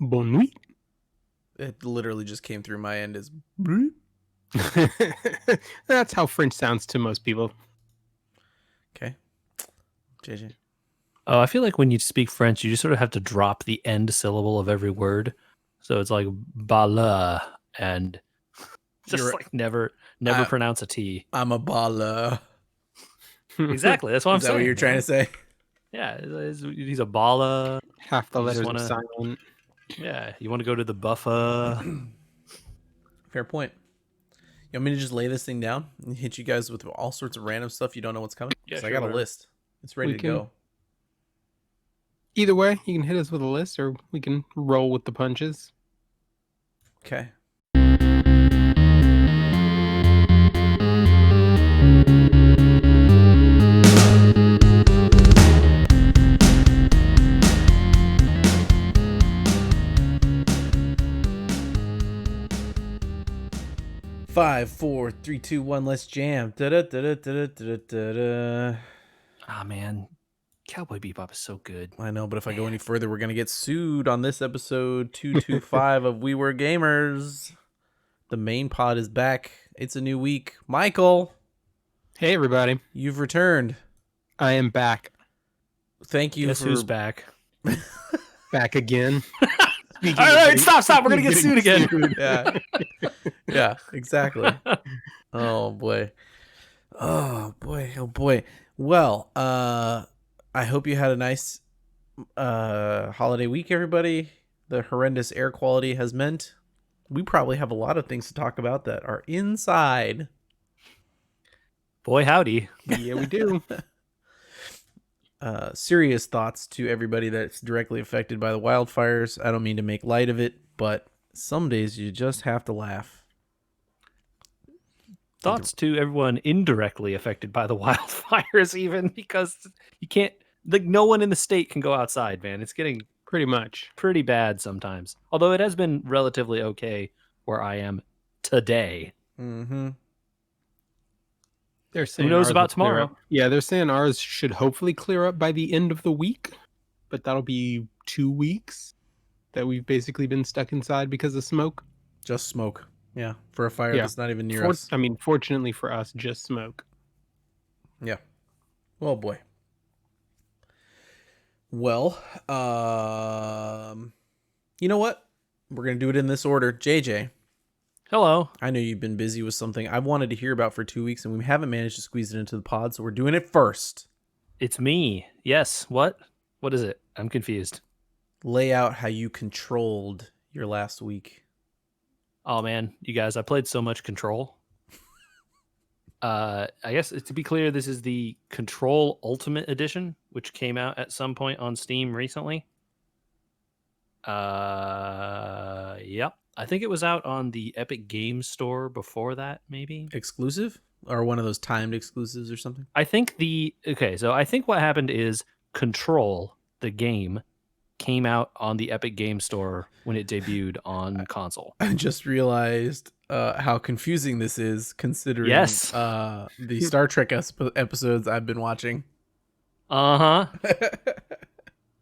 Bonne nuit. It literally just came through my end as. That's how French sounds to most people. Okay. JJ. Oh, I feel like when you speak French, you just sort of have to drop the end syllable of every word. So it's like bala and just like never pronounce a T. I'm a baller. Exactly. That's what I'm Is that saying. what you're trying to say? Yeah, he's a bala. Half the letters are silent. Yeah, you want to go to the buffer. Fair point. You want me to just lay this thing down and hit you guys with all sorts of random stuff you don't know what's coming? Yeah, sure, I got a list. It's ready to go. Either way, you can hit us with a list or we can roll with the punches. Okay. Five, 4, 3, 2, 1. Let's jam. Ah, man. Cowboy Bebop is so good. I know, but if I go any further, we're going to get sued on this episode 225 of We Were Gamers. The main pod is back. It's a new week. Michael. Hey, everybody. You've returned. I am back. Thank you. Guess who's back? Back again. All right, stop. We're going to get sued again. Yeah. Yeah, exactly. Oh, boy. Well, I hope you had a nice holiday week, everybody. The horrendous air quality has meant we probably have a lot of things to talk about that are inside. Boy, howdy. Yeah, we do. Serious thoughts to everybody that's directly affected by the wildfires. I don't mean to make light of it, but some days you just have to laugh. Thoughts to everyone indirectly affected by the wildfires, even because you can't, like, no one in the state can go outside, man. It's getting pretty bad sometimes. Although it has been relatively okay where I am today. Mm-hmm. They're saying who knows about tomorrow? Yeah, they're saying ours should hopefully clear up by the end of the week, but that'll be 2 weeks that we've basically been stuck inside because of smoke. Just smoke. Yeah, for a fire that's not even near us. I mean, fortunately for us, just smoke. Yeah. Oh, boy. Well, you know what? We're going to do it in this order. JJ. Hello. I know you've been busy with something I wanted to hear about for 2 weeks, and we haven't managed to squeeze it into the pod, so we're doing it first. It's me. Yes. What? What is it? I'm confused. Lay out how you controlled your last week. Oh, man. You guys, I played so much Control. I guess, to be clear, this is the Control Ultimate Edition, which came out at some point on Steam recently. Yep. I think it was out on the Epic Games Store before that, maybe. Exclusive? Or one of those timed exclusives or something? I think I think what happened is Control, the game, came out on the Epic Games Store when it debuted on console. I just realized how confusing this is, considering the Star Trek episodes I've been watching. Yeah.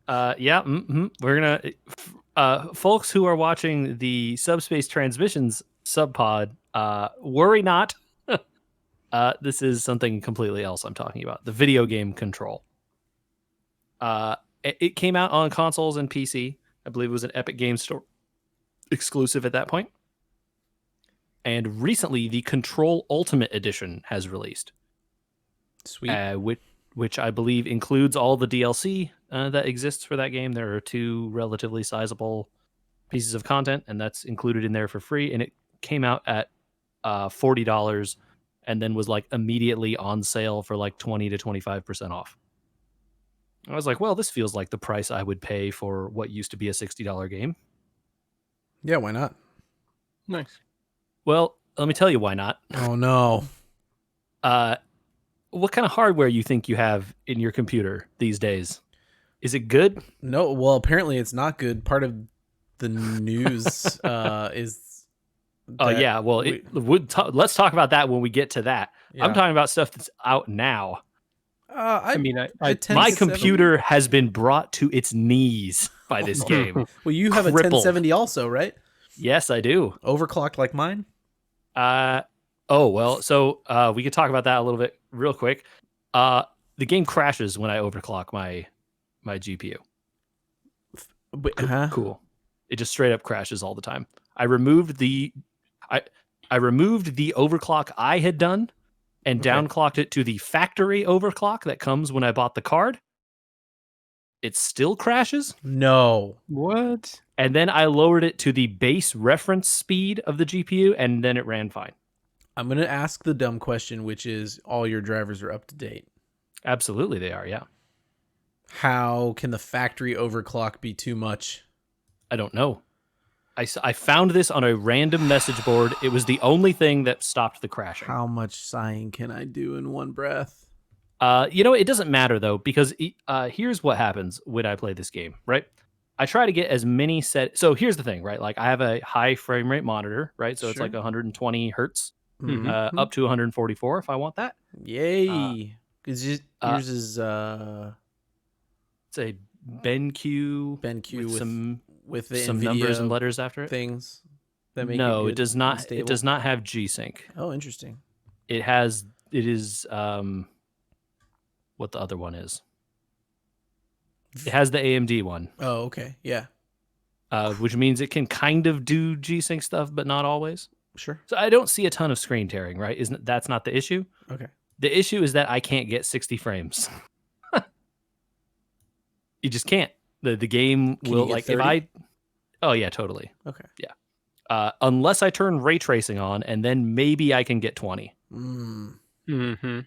Mm-hmm. We're gonna folks who are watching the Subspace Transmissions subpod, worry not. This is something completely else I'm talking about. The video game Control. It came out on consoles and PC. I believe it was an Epic Games Store exclusive at that point. And recently, the Control Ultimate Edition has released. Sweet. Which I believe includes all the DLC that exists for that game. There are 2 relatively sizable pieces of content, and that's included in there for free. And it came out at $40 and then was like immediately on sale for like 20 to 25% off. I was like, well, this feels like the price I would pay for what used to be a $60 game. Yeah, why not? Nice. Well, let me tell you why not. Oh, no. What kind of hardware you think you have in your computer these days? Is it good? No, well, apparently it's not good. Part of the news is... Oh, yeah. Well, let's talk about that when we get to that. Yeah. I'm talking about stuff that's out now. I mean, my computer has been brought to its knees. by this game. Well, you have Crippled. a 1070 also, right? Yes, I do. Overclocked like mine? Oh well, so we could talk about that a little bit real quick. The game crashes when I overclock my GPU. Cool. It just straight up crashes all the time. I removed the overclock I had done and downclocked it to the factory overclock that comes when I bought the card. It still crashes. No. What? And then I lowered it to the base reference speed of the GPU, and then it ran fine. I'm going to ask the dumb question, which is all your drivers are up to date. Absolutely, they are, yeah. How can the factory overclock be too much? I don't know. I found this on a random message board. It was the only thing that stopped the crashing. How much sighing can I do in one breath? It doesn't matter, though, because here's what happens when I play this game, right? I try to get as many So here's the thing, right? Like I have a high frame rate monitor, right? So it's like 120 hertz, up to 144 if I want that. Yay. Because yours is... It's a BenQ with the some nVidia numbers and letters after it. Things that make No, it it does not. unstable. It does not have G-Sync. Oh, interesting. It is what the other one is. It has the AMD one. Oh, okay. Yeah. Which means it can kind of do G-Sync stuff, but not always. Sure. So I don't see a ton of screen tearing, right? That's not the issue? Okay. The issue is that I can't get 60 frames. You just can't. The game Can will you get like 30? if I. Oh yeah, totally. Okay. Yeah. Unless I turn ray tracing on, and then maybe I can get 20. Mm-hmm.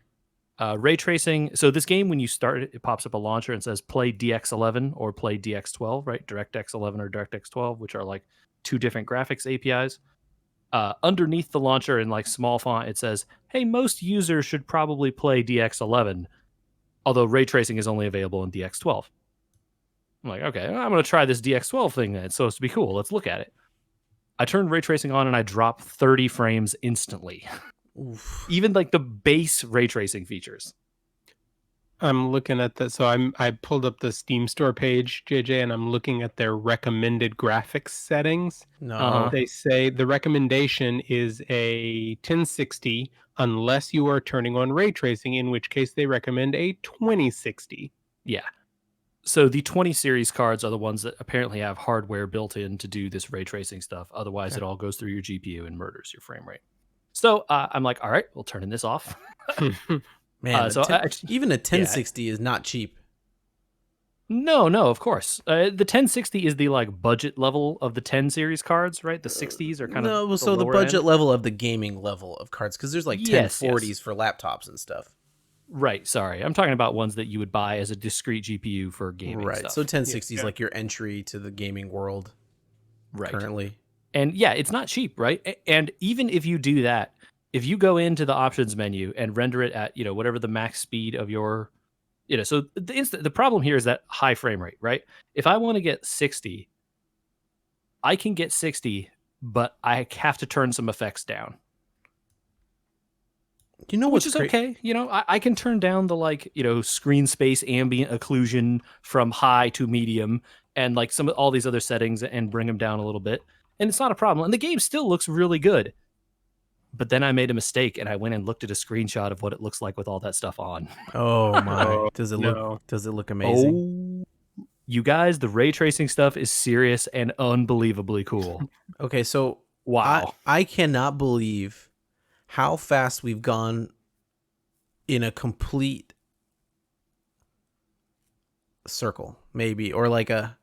Ray tracing. So this game, when you start it, it pops up a launcher and says play DX11 or play DX12, right? DirectX 11 or DirectX 12, which are like two different graphics APIs. Underneath the launcher in like small font, it says, "Hey, most users should probably play DX11, although ray tracing is only available in DX12." I'm like, okay, I'm going to try this DX12 thing then. It's supposed to be cool. Let's look at it. I turned ray tracing on and I dropped 30 frames instantly. Oof. Even like the base ray tracing features. I'm looking at that. So I pulled up the Steam store page, JJ, and I'm looking at their recommended graphics settings. No. They say the recommendation is a 1060 unless you are turning on ray tracing, in which case they recommend a 2060. Yeah. So the 20 series cards are the ones that apparently have hardware built in to do this ray tracing stuff. Otherwise, it all goes through your GPU and murders your frame rate. So I'm like, all right, we'll turn this off. Man, so even a 1060 is not cheap. No, of course. The 1060 is the like budget level of the 10 series cards, right? The 60s are kind of so the lower budget end. level of the gaming level of cards, because there's like 1040s for laptops and stuff. Right, sorry. I'm talking about ones that you would buy as a discrete GPU for gaming Right, stuff. so 1060 is like your entry to the gaming world currently. And yeah, it's not cheap, right? And even if you do that, if you go into the options menu and render it at, whatever the max speed of your, so the problem here is that high frame rate, right? If I want to get 60, I can get 60, but I have to turn some effects down. You know which is okay. I can turn down the screen space ambient occlusion from high to medium and like all these other settings and bring them down a little bit. And it's not a problem. And the game still looks really good. But then I made a mistake and I went and looked at a screenshot of what it looks like with all that stuff on. Oh my. Does it look amazing? Oh, you guys, the ray tracing stuff is serious and unbelievably cool. Okay, so wow. I cannot believe how fast we've gone in a complete circle, maybe, or like a.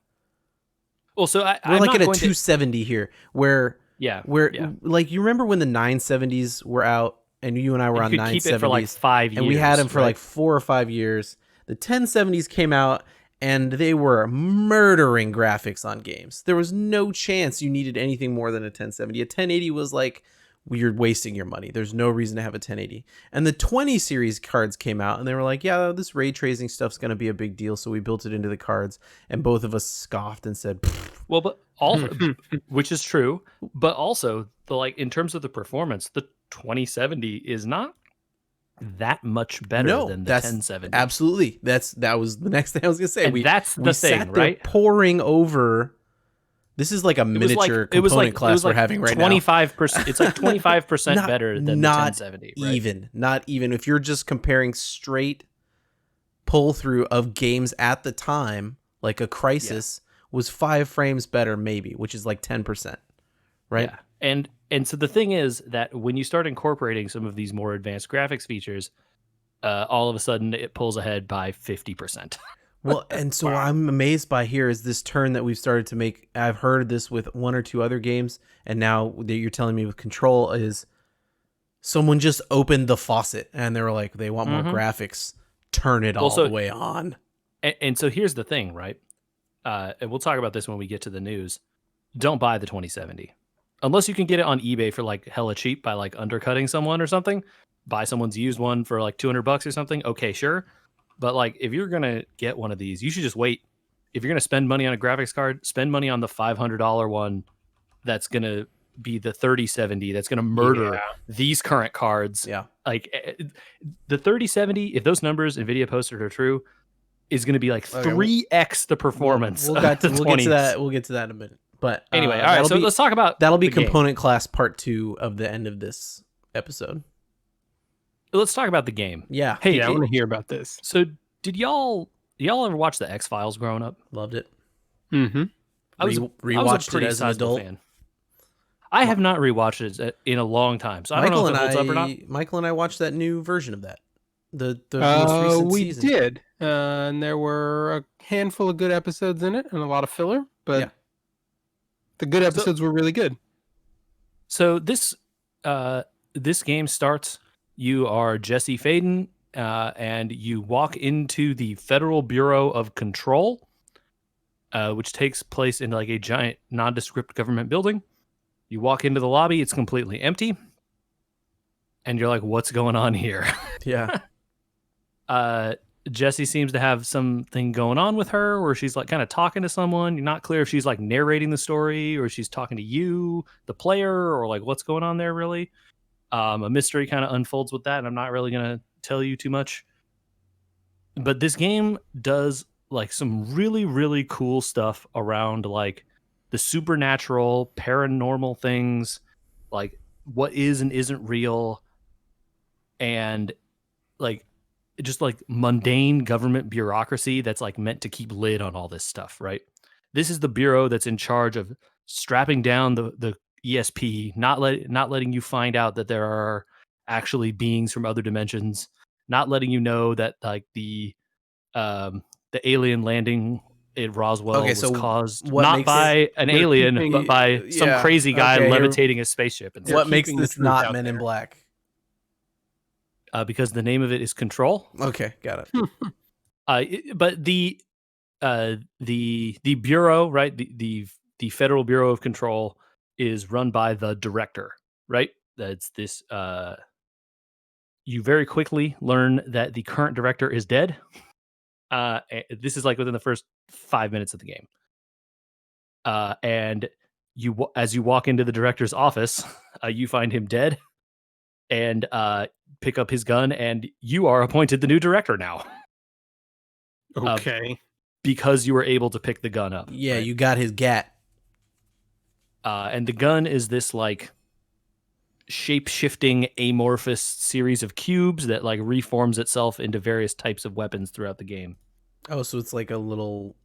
Well, so we're like at a 270 here, where like you remember when the 970s were out, and you and I were on 970s, keep it for like 5 years, and we had them for like 4 or 5 years. The 1070s came out, and they were murdering graphics on games. There was no chance you needed anything more than a 1070. A 1080 was like, you're wasting your money. There's no reason to have a 1080. And the 20 series cards came out and they were like, yeah, this ray tracing stuff's going to be a big deal. So we built it into the cards, and both of us scoffed and said, pfft. Well, but which is true, but also in terms of the performance, the 2070 is not that much better No, than the that's 1070. absolutely that was the next thing I was gonna say. And that's the we thing, sat there right? poring over. This is like a miniature component class we're having right now. 25%. It's like 25% better than the 1070, right? Not even if you're just comparing straight pull through of games at the time, like a Crisis was 5 frames better, maybe, which is like 10%, right? Yeah. And so the thing is that when you start incorporating some of these more advanced graphics features, all of a sudden it pulls ahead by 50%. Well, and so what I'm amazed by here is this turn that we've started to make. I've heard this with one or two other games, and now that you're telling me with Control is someone just opened the faucet and they were like, they want more graphics, turn it all the way on. And so here's the thing, right? And we'll talk about this when we get to the news. Don't buy the 2070. Unless you can get it on eBay for like hella cheap by like undercutting someone or something. Buy someone's used one for like $200 or something. Okay, sure. But like if you're going to get one of these, you should just wait. If you're going to spend money on a graphics card, spend money on the $500 one that's going to be the 3070 that's going to murder these current cards. Yeah. Like the 3070, if those numbers NVIDIA posted are true, is going to be like 3x the performance. We'll get to that. We'll get to that in a minute. But anyway, all right. So let's talk about that'll be component class part 2 of the end of this episode. Let's talk about the game. Yeah. Hey, I want to hear about this. So did y'all ever watch the X-Files growing up? Loved it. Mm-hmm. I was rewatched a pretty it as an sizable adult. fan. I have not rewatched it in a long time, so I don't know if it holds up or not. Michael and I watched that new version of that. The most recent season. We did, and there were a handful of good episodes in it, and a lot of filler. But the good episodes were really good. So this game starts. You are Jesse Faden, and you walk into the Federal Bureau of Control, which takes place in like a giant nondescript government building. You walk into the lobby, it's completely empty. And you're like, what's going on here? Yeah. Jessie seems to have something going on with her where she's like kind of talking to someone. You're not clear if she's like narrating the story or she's talking to you, the player, or like what's going on there really. A mystery kind of unfolds with that, and I'm not really going to tell you too much. But this game does like some really, really cool stuff around like the supernatural, paranormal things, like what is and isn't real, and like just like mundane government bureaucracy that's like meant to keep lid on all this stuff, right? This is the bureau that's in charge of strapping down the ESP, not letting you find out that there are actually beings from other dimensions, not letting you know that like the alien landing at Roswell was caused not by an alien, but by some crazy guy levitating a spaceship. And what makes this not Men in Black? Because the name of it is Control. Okay, got it. But the bureau, right? The Federal Bureau of Control is run by the director, right? That's this. You very quickly learn that the current director is dead. This is like within the first 5 minutes of the game. And as you walk into the director's office, you find him dead, and pick up his gun, and you are appointed the new director now. Okay. Because you were able to pick the gun up. Yeah, right? You got his gat. And the gun is this like shape-shifting amorphous series of cubes that like reforms itself into various types of weapons throughout the game. Oh, so it's like a little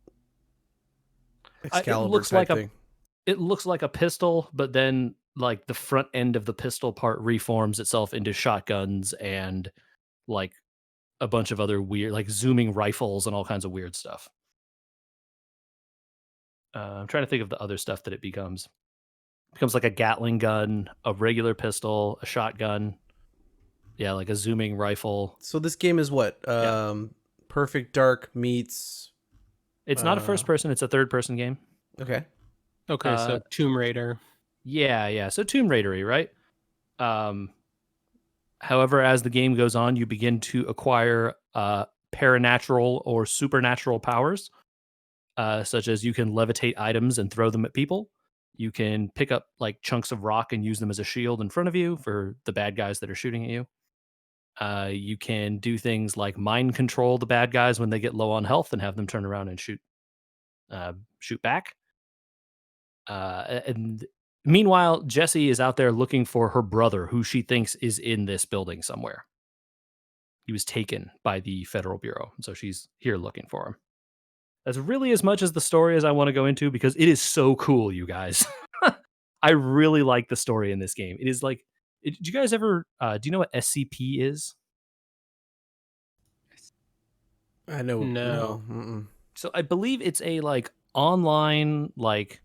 Excalibur type thing. It looks like a pistol, but then like the front end of the pistol part reforms itself into shotguns and like a bunch of other weird, like zooming rifles and all kinds of weird stuff. I'm trying to think of the other stuff that it becomes. It becomes like a Gatling gun, a regular pistol, a shotgun. Yeah, like a zooming rifle. So this game is what? Perfect Dark meets... It's not a first person, it's a third person game. Okay. So Tomb Raider. Yeah. So Tomb Raider-y, right? However, as the game goes on, you begin to acquire paranatural or supernatural powers, such as you can levitate items and throw them at people. You can pick up like chunks of rock and use them as a shield in front of you for the bad guys that are shooting at you. You can do things like mind control the bad guys when they get low on health and have them turn around and shoot back. And meanwhile, Jessie is out there looking for her brother, who she thinks is in this building somewhere. He was taken by the Federal Bureau, so she's here looking for him. That's really as much as the story as I want to go into because it is so cool, you guys. I really like the story in this game. It is like, did you guys ever? Do you know what SCP is? I know. No. Mm-mm. So I believe it's a like online like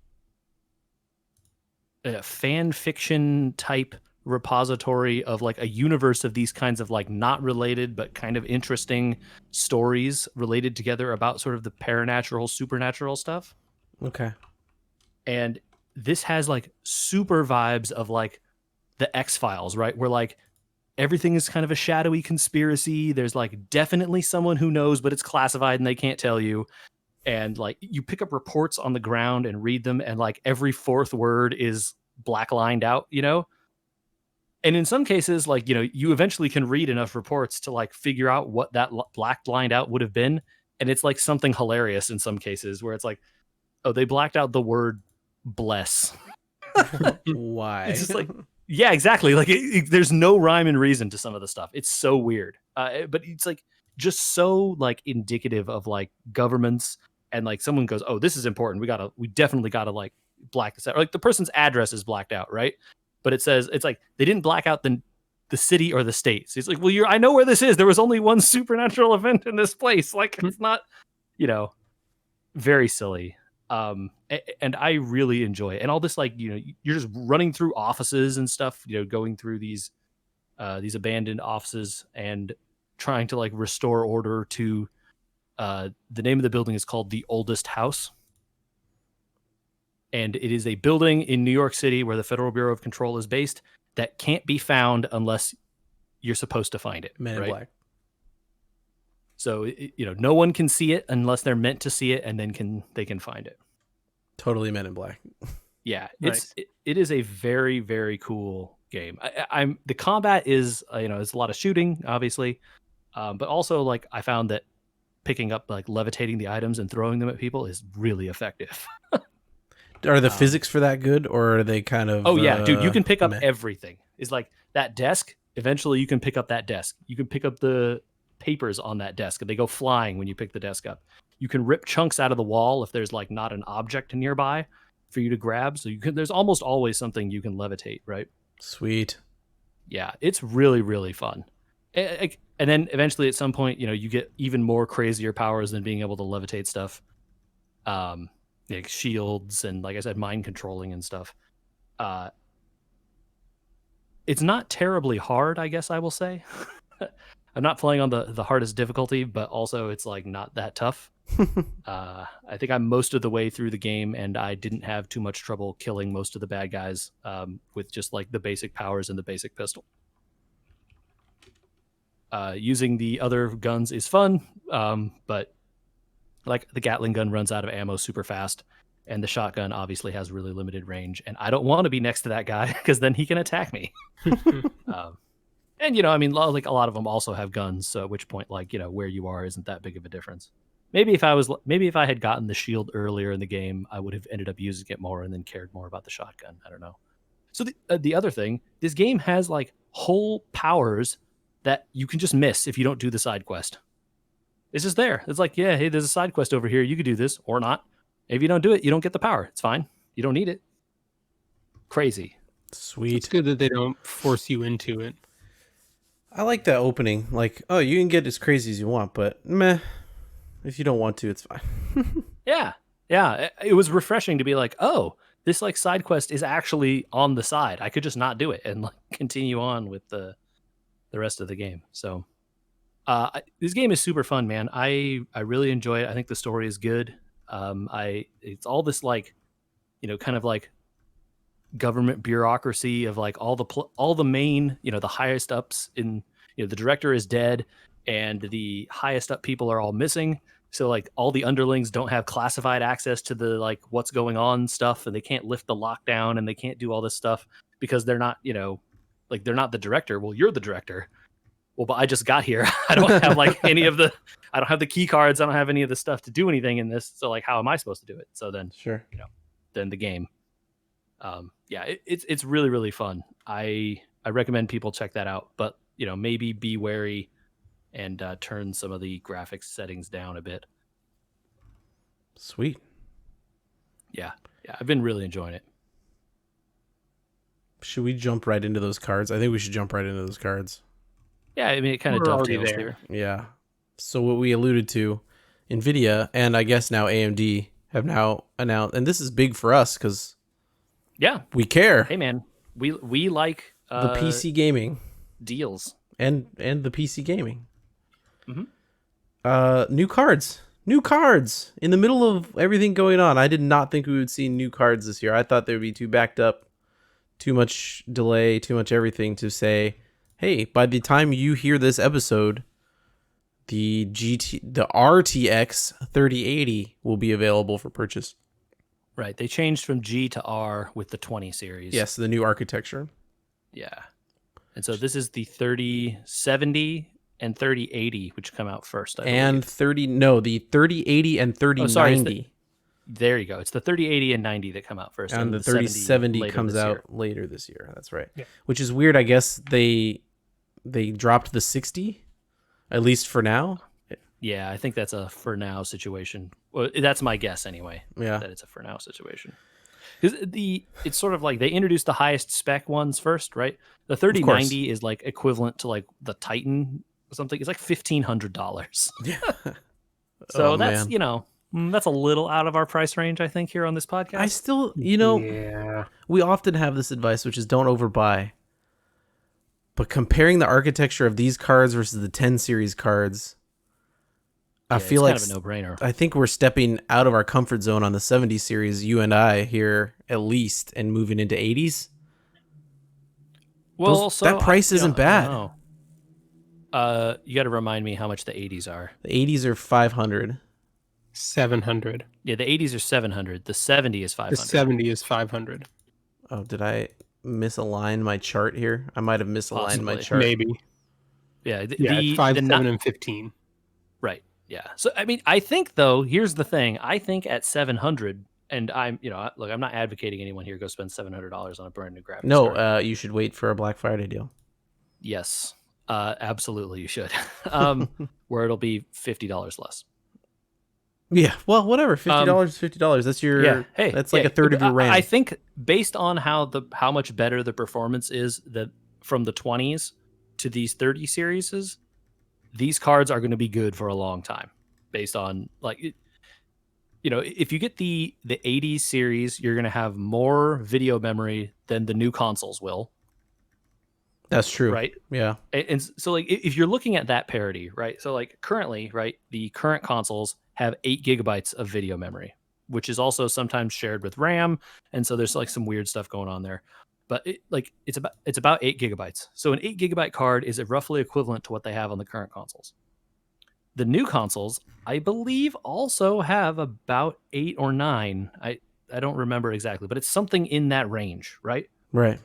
fan fiction type repository of like a universe of these kinds of like not related but kind of interesting stories related together about sort of the paranatural supernatural stuff. Okay. And this has like super vibes of like the X-Files, right? Where like everything is kind of a shadowy conspiracy. There's like definitely someone who knows, but it's classified and they can't tell you. And like you pick up reports on the ground and read them, and like every fourth word is black lined out, you know? And in some cases, like, you know, you eventually can read enough reports to like figure out what that black lined out would have been. And it's like something hilarious in some cases where it's like, oh, they blacked out the word bless. Why? It's just like, yeah, exactly. Like there's no rhyme and reason to some of the stuff. It's so weird. But it's like just so like indicative of like governments and like someone goes, oh, this is important. We definitely gotta like black this out. Or, like the person's address is blacked out, right? But it says it's like they didn't black out the city or the state. So it's like, well, I know where this is. There was only one supernatural event in this place. Like it's not, you know, very silly. And I really enjoy it. And all this, like, you know, you're just running through offices and stuff, you know, going through these abandoned offices and trying to like restore order to the name of the building is called the Oldest House. And it is a building in New York City where the Federal Bureau of Control is based that can't be found unless you're supposed to find it. Men in right? Black. So, you know, no one can see it unless they're meant to see it, and then they can find it. Totally Men in Black. Yeah, Nice. it is a very, very cool game. I'm the combat is you know, it's a lot of shooting, obviously, but also like I found that picking up like levitating the items and throwing them at people is really effective. Are the physics for that good, or are they kind of? Oh yeah, dude, you can pick up meh? everything. It's like that desk. Eventually, you can pick up that desk. You can pick up the papers on that desk, and they go flying when you pick the desk up. You can rip chunks out of the wall if there's like not an object nearby for you to grab. So you can. There's almost always something you can levitate, right? Sweet. Yeah, it's really, really fun. And then eventually, at some point, you know, you get even more crazier powers than being able to levitate stuff. Like shields and, like I said, mind controlling and stuff. It's not terribly hard, I guess I will say. I'm not playing on the hardest difficulty, but also it's like not that tough. I think I'm most of the way through the game, and I didn't have too much trouble killing most of the bad guys with just like the basic powers and the basic pistol. Using the other guns is fun, but like the Gatling gun runs out of ammo super fast, and the shotgun obviously has really limited range, and I don't want to be next to that guy because then he can attack me. And you know, I mean, like a lot of them also have guns, so at which point, like, you know, where you are isn't that big of a difference. Maybe if I had gotten the shield earlier in the game, I would have ended up using it more and then cared more about the shotgun. I don't know. So the other thing, this game has like whole powers that you can just miss if you don't do the side quest. It's just there. It's like, yeah, hey, there's a side quest over here. You could do this or not. If you don't do it, you don't get the power. It's fine. You don't need it. Crazy. Sweet. It's good that they don't force you into it. I like that opening. Like, oh, you can get as crazy as you want, but meh. If you don't want to, it's fine. Yeah. Yeah. It was refreshing to be like, oh, this like side quest is actually on the side. I could just not do it and like continue on with the rest of the game. So this game is super fun, man. I really enjoy it. I think the story is good. It's all this like, you know, kind of like government bureaucracy of like all the main, you know, the highest ups in, you know, the director is dead and the highest up people are all missing. So like all the underlings don't have classified access to the like what's going on stuff, and they can't lift the lockdown and they can't do all this stuff because they're not, you know, like they're not the director. Well, you're the director. well, but I just got here. I don't have like I don't have the key cards. I don't have any of the stuff to do anything in this. So like, how am I supposed to do it? So then, Sure. then the game. It's really, really fun. I recommend people check that out, but maybe be wary and turn some of the graphics settings down a bit. Sweet. Yeah, I've been really enjoying it. Should we jump right into those cards? I think we should jump right into those cards. Yeah, I mean, it kind of We're already dovetails there. there. Yeah. So what we alluded to, nVidia and I guess now AMD have now announced, and this is big for us because Yeah. we care. Hey, man, we like The PC gaming deals. and the PC gaming. Mm-hmm. New cards in the middle of everything going on. I did not think we would see new cards this year. I thought they would be too backed up, too much delay, too much everything to say, hey, by the time you hear this episode, the RTX 3080 will be available for purchase. Right. They changed from G to R with the 20 series. Yes, the new architecture. Yeah. And so this is the 3070 and 3080, which come out first. I And believe. the 3080 and 3090. There you go. It's the 3080 and 90 that come out first. And the 3070 comes out later this year. That's right. Yeah. Which is weird. I guess they dropped the 60, at least for now. Yeah, I think that's a for now situation. Well, that's my guess anyway. Yeah. That it's a for now situation. Because it's sort of like they introduced the highest spec ones first, right? The 3090 is like equivalent to like the Titan or something. It's like $1,500. Yeah. So Oh, that's man. that's a little out of our price range, I think, here on this podcast. I still, Yeah. we often have this advice, which is don't overbuy. But comparing the architecture of these cards versus the 10 series cards, I feel like it's kind of a no-brainer. I think we're stepping out of our comfort zone on the 70 series, you and I here at least, and moving into 80s. Well, that price isn't bad. You got to remind me how much the 80s are. The 80s are 500. 700. Yeah, the 80s are 700. The 70 is 500. The 70 is 500. Oh, did I misalign my chart here? I might have misaligned my Possibly. chart. Maybe. Yeah, It's 5, 7, and 15. Right. Yeah. So I mean, I think though, here's the thing. I think at 700, and I'm not advocating anyone here go spend $700 on a brand new graphics No, card. you should wait for a Black Friday deal. Yes. Absolutely, you should. Where it'll be $50 less. Yeah, well, whatever. $50 is $50. That's your that's like a third of your RAM. I think based on how much better the performance is from the 20s to these 30 series, these cards are going to be good for a long time. Based on if you get the 80s series, you're going to have more video memory than the new consoles will. That's true. Right. Yeah. And so like if you're looking at that parity, right? So like currently, right, the current consoles have 8 gigabytes of video memory, which is also sometimes shared with RAM, and so there's like some weird stuff going on there. But it's about 8 gigabytes. So an 8 gigabyte card is roughly equivalent to what they have on the current consoles. The new consoles, I believe, also have about 8 or 9. I don't remember exactly, but it's something in that range, right? Right.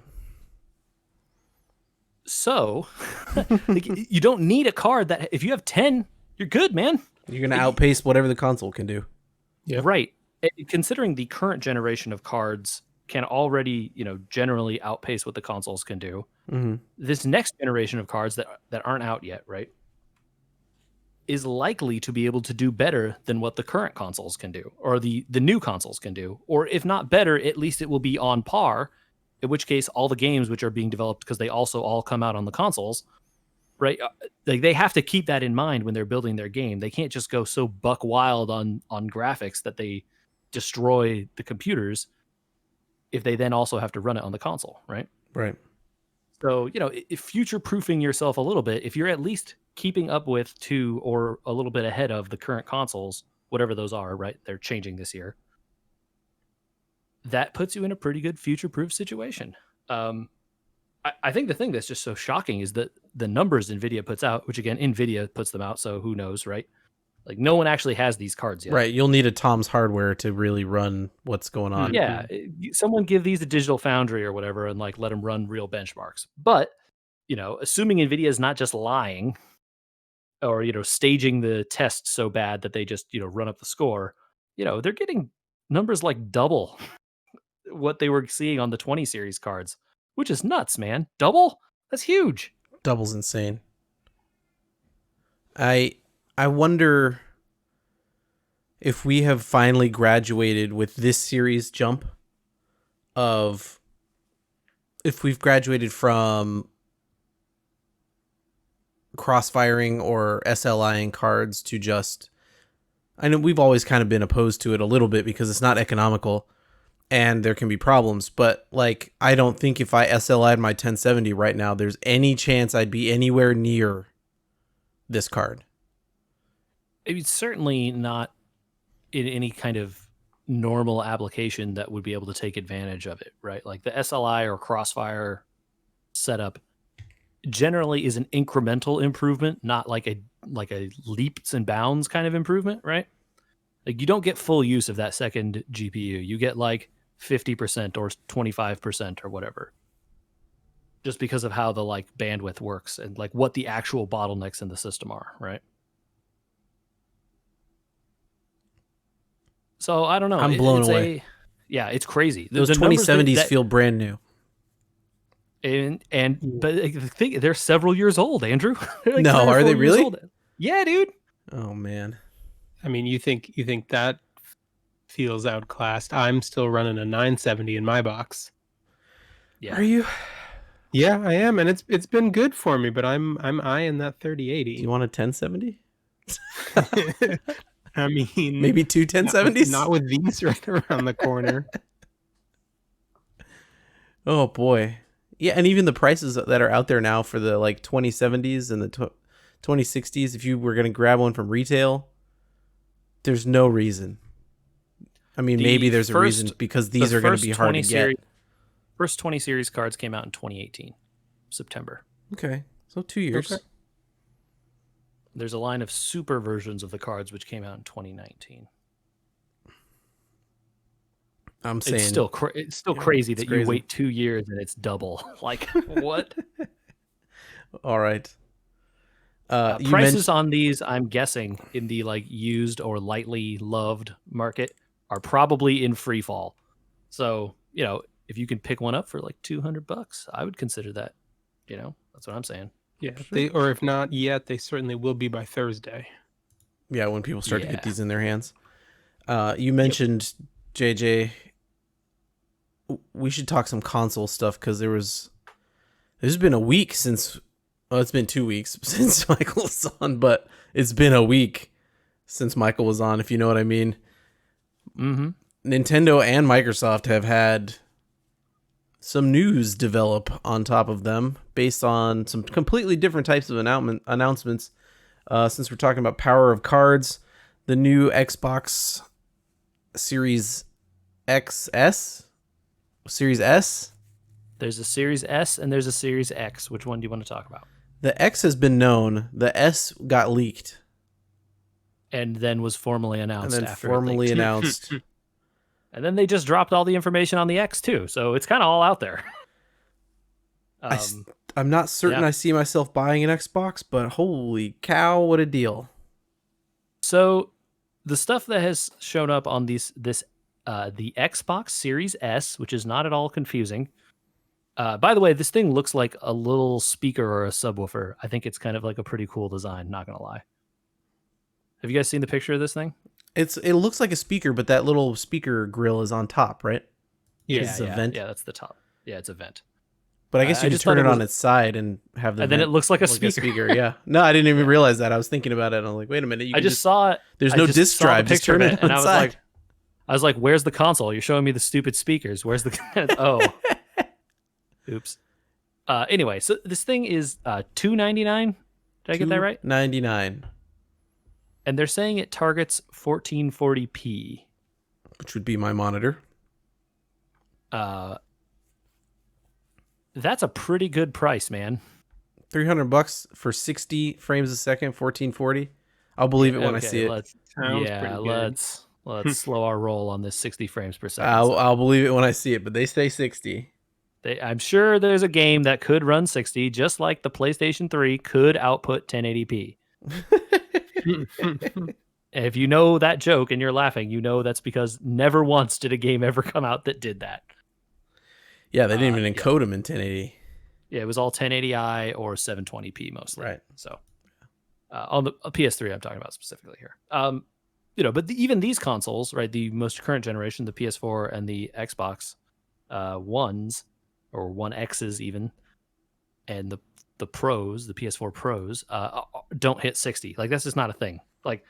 So you don't need a card that if you have 10, you're good, man. You're going to outpace whatever the console can do. Yep. Right. Considering the current generation of cards can already, generally outpace what the consoles can do. Mm-hmm. This next generation of cards that aren't out yet, right, is likely to be able to do better than what the current consoles can do, or the new consoles can do. Or if not better, at least it will be on par, in which case all the games which are being developed, because they also all come out on the consoles, right? Like they have to keep that in mind when they're building their game. They can't just go so buck wild on graphics that they destroy the computers if they then also have to run it on the console, right? Right. So, if future-proofing yourself a little bit, if you're at least keeping up with to or a little bit ahead of the current consoles, whatever those are, right? They're changing this year. That puts you in a pretty good future-proof situation. I think the thing that's just so shocking is that the numbers NVIDIA puts out, which again, NVIDIA puts them out, so who knows, right? Like no one actually has these cards yet. Right. You'll need a Tom's Hardware to really run what's going on. Yeah. Someone give these a Digital Foundry or whatever and like let them run real benchmarks. But assuming NVIDIA is not just lying or, staging the test so bad that they just, run up the score, they're getting numbers like double what they were seeing on the 20 series cards, which is nuts, man. Double? That's huge. Double's insane. I wonder if we have finally graduated with this series jump of if we've graduated from crossfiring or SLIing cards to just, I know we've always kind of been opposed to it a little bit because it's not economical and there can be problems, but like I don't think if I SLI'd my 1070 right now there's any chance I'd be anywhere near this card. It's certainly not in any kind of normal application that would be able to take advantage of it, right? Like the SLI or Crossfire setup generally is an incremental improvement, not like a leaps and bounds kind of improvement, right? Like you don't get full use of that second GPU. You get like 50% or 25% or whatever. Just because of how the like bandwidth works and like what the actual bottlenecks in the system are, right? So I don't know. I'm blown away. Yeah, it's crazy. Those the 2070s feel brand new. But the thing, they're several years old, Andrew. Like no, are they really? Old. Yeah, dude. Oh man. I mean, you think that feels outclassed? I'm still running a 970 in my box. Yeah. Are you? Yeah, I am, and it's been good for me. But I'm eyeing that 3080. Do you want a 1070? I mean, maybe two 1070s? Not with these right around the corner. Oh boy. Yeah, and even the prices that are out there now for the like 2070s and the 2060s, if you were going to grab one from retail, there's no reason. I mean, maybe there's a reason because these are going to be hard to get. First 20 series cards came out in 2018, September. Okay, so 2 years. Okay. There's a line of super versions of the cards which came out in 2019. I'm saying it's still crazy that you wait 2 years and it's double. Like what? All right. Prices on these, I'm guessing, in the like used or lightly loved market are probably in free fall. So if you can pick one up for like $200, I would consider that. That's what I'm saying. Yeah, or if not yet, they certainly will be by Thursday. Yeah, when people start to get these in their hands. You mentioned JJ. We should talk some console stuff because there's been a week since. Well, it's been 2 weeks since Michael was on, but it's been a week since Michael was on, if you know what I mean. Mm-hmm. Nintendo and Microsoft have had some news develop on top of them based on some completely different types of announcements. Since we're talking about power of cards, the new Xbox Series XS? Series S? There's a Series S and there's a Series X. Which one do you want to talk about? The X has been known. The S got leaked. And then was formally announced after formally announced. And then they just dropped all the information on the X too. So it's kind of all out there. I'm not certain I see myself buying an Xbox, but holy cow, what a deal. So the stuff that has shown up on the Xbox Series S, which is not at all confusing. By the way, this thing looks like a little speaker or a subwoofer. I think it's kind of like a pretty cool design, not going to lie. Have you guys seen the picture of this thing? It looks like a speaker, but that little speaker grill is on top, right? Yeah, it's a vent. Yeah, that's the top. Yeah, it's a vent. But I guess you could turn it on its side and have the and then it looks like a speaker. Yeah. No, I didn't even realize that. I was thinking about it. And I'm like, wait a minute. I just saw it. There's no disk drive. Just turn it on its side. I was like, where's the console? You're showing me the stupid speakers. Where's the... Oh. Oops. Anyway, so this thing is $299. Did I get that right? $299. And they're saying it targets 1440p, which would be my monitor. That's a pretty good price, man. $300 for 60 frames a second, 1440. I'll believe it when I see it. Let's slow our roll on this 60 frames per second. I'll believe it when I see it, but they say 60. I'm sure there's a game that could run 60, just like the PlayStation 3 could output 1080p. If you know that joke and you're laughing, you know that's because never once did a game ever come out that did that. Yeah, they didn't even encode them in 1080. Yeah, it was all 1080i or 720p mostly. Right. So on the PS3, I'm talking about specifically here. But even these consoles, right, the most current generation, the PS4 and the Xbox Ones or One X's even, and the Pros, the PS4 Pros, don't hit 60. Like that's just not a thing. Like,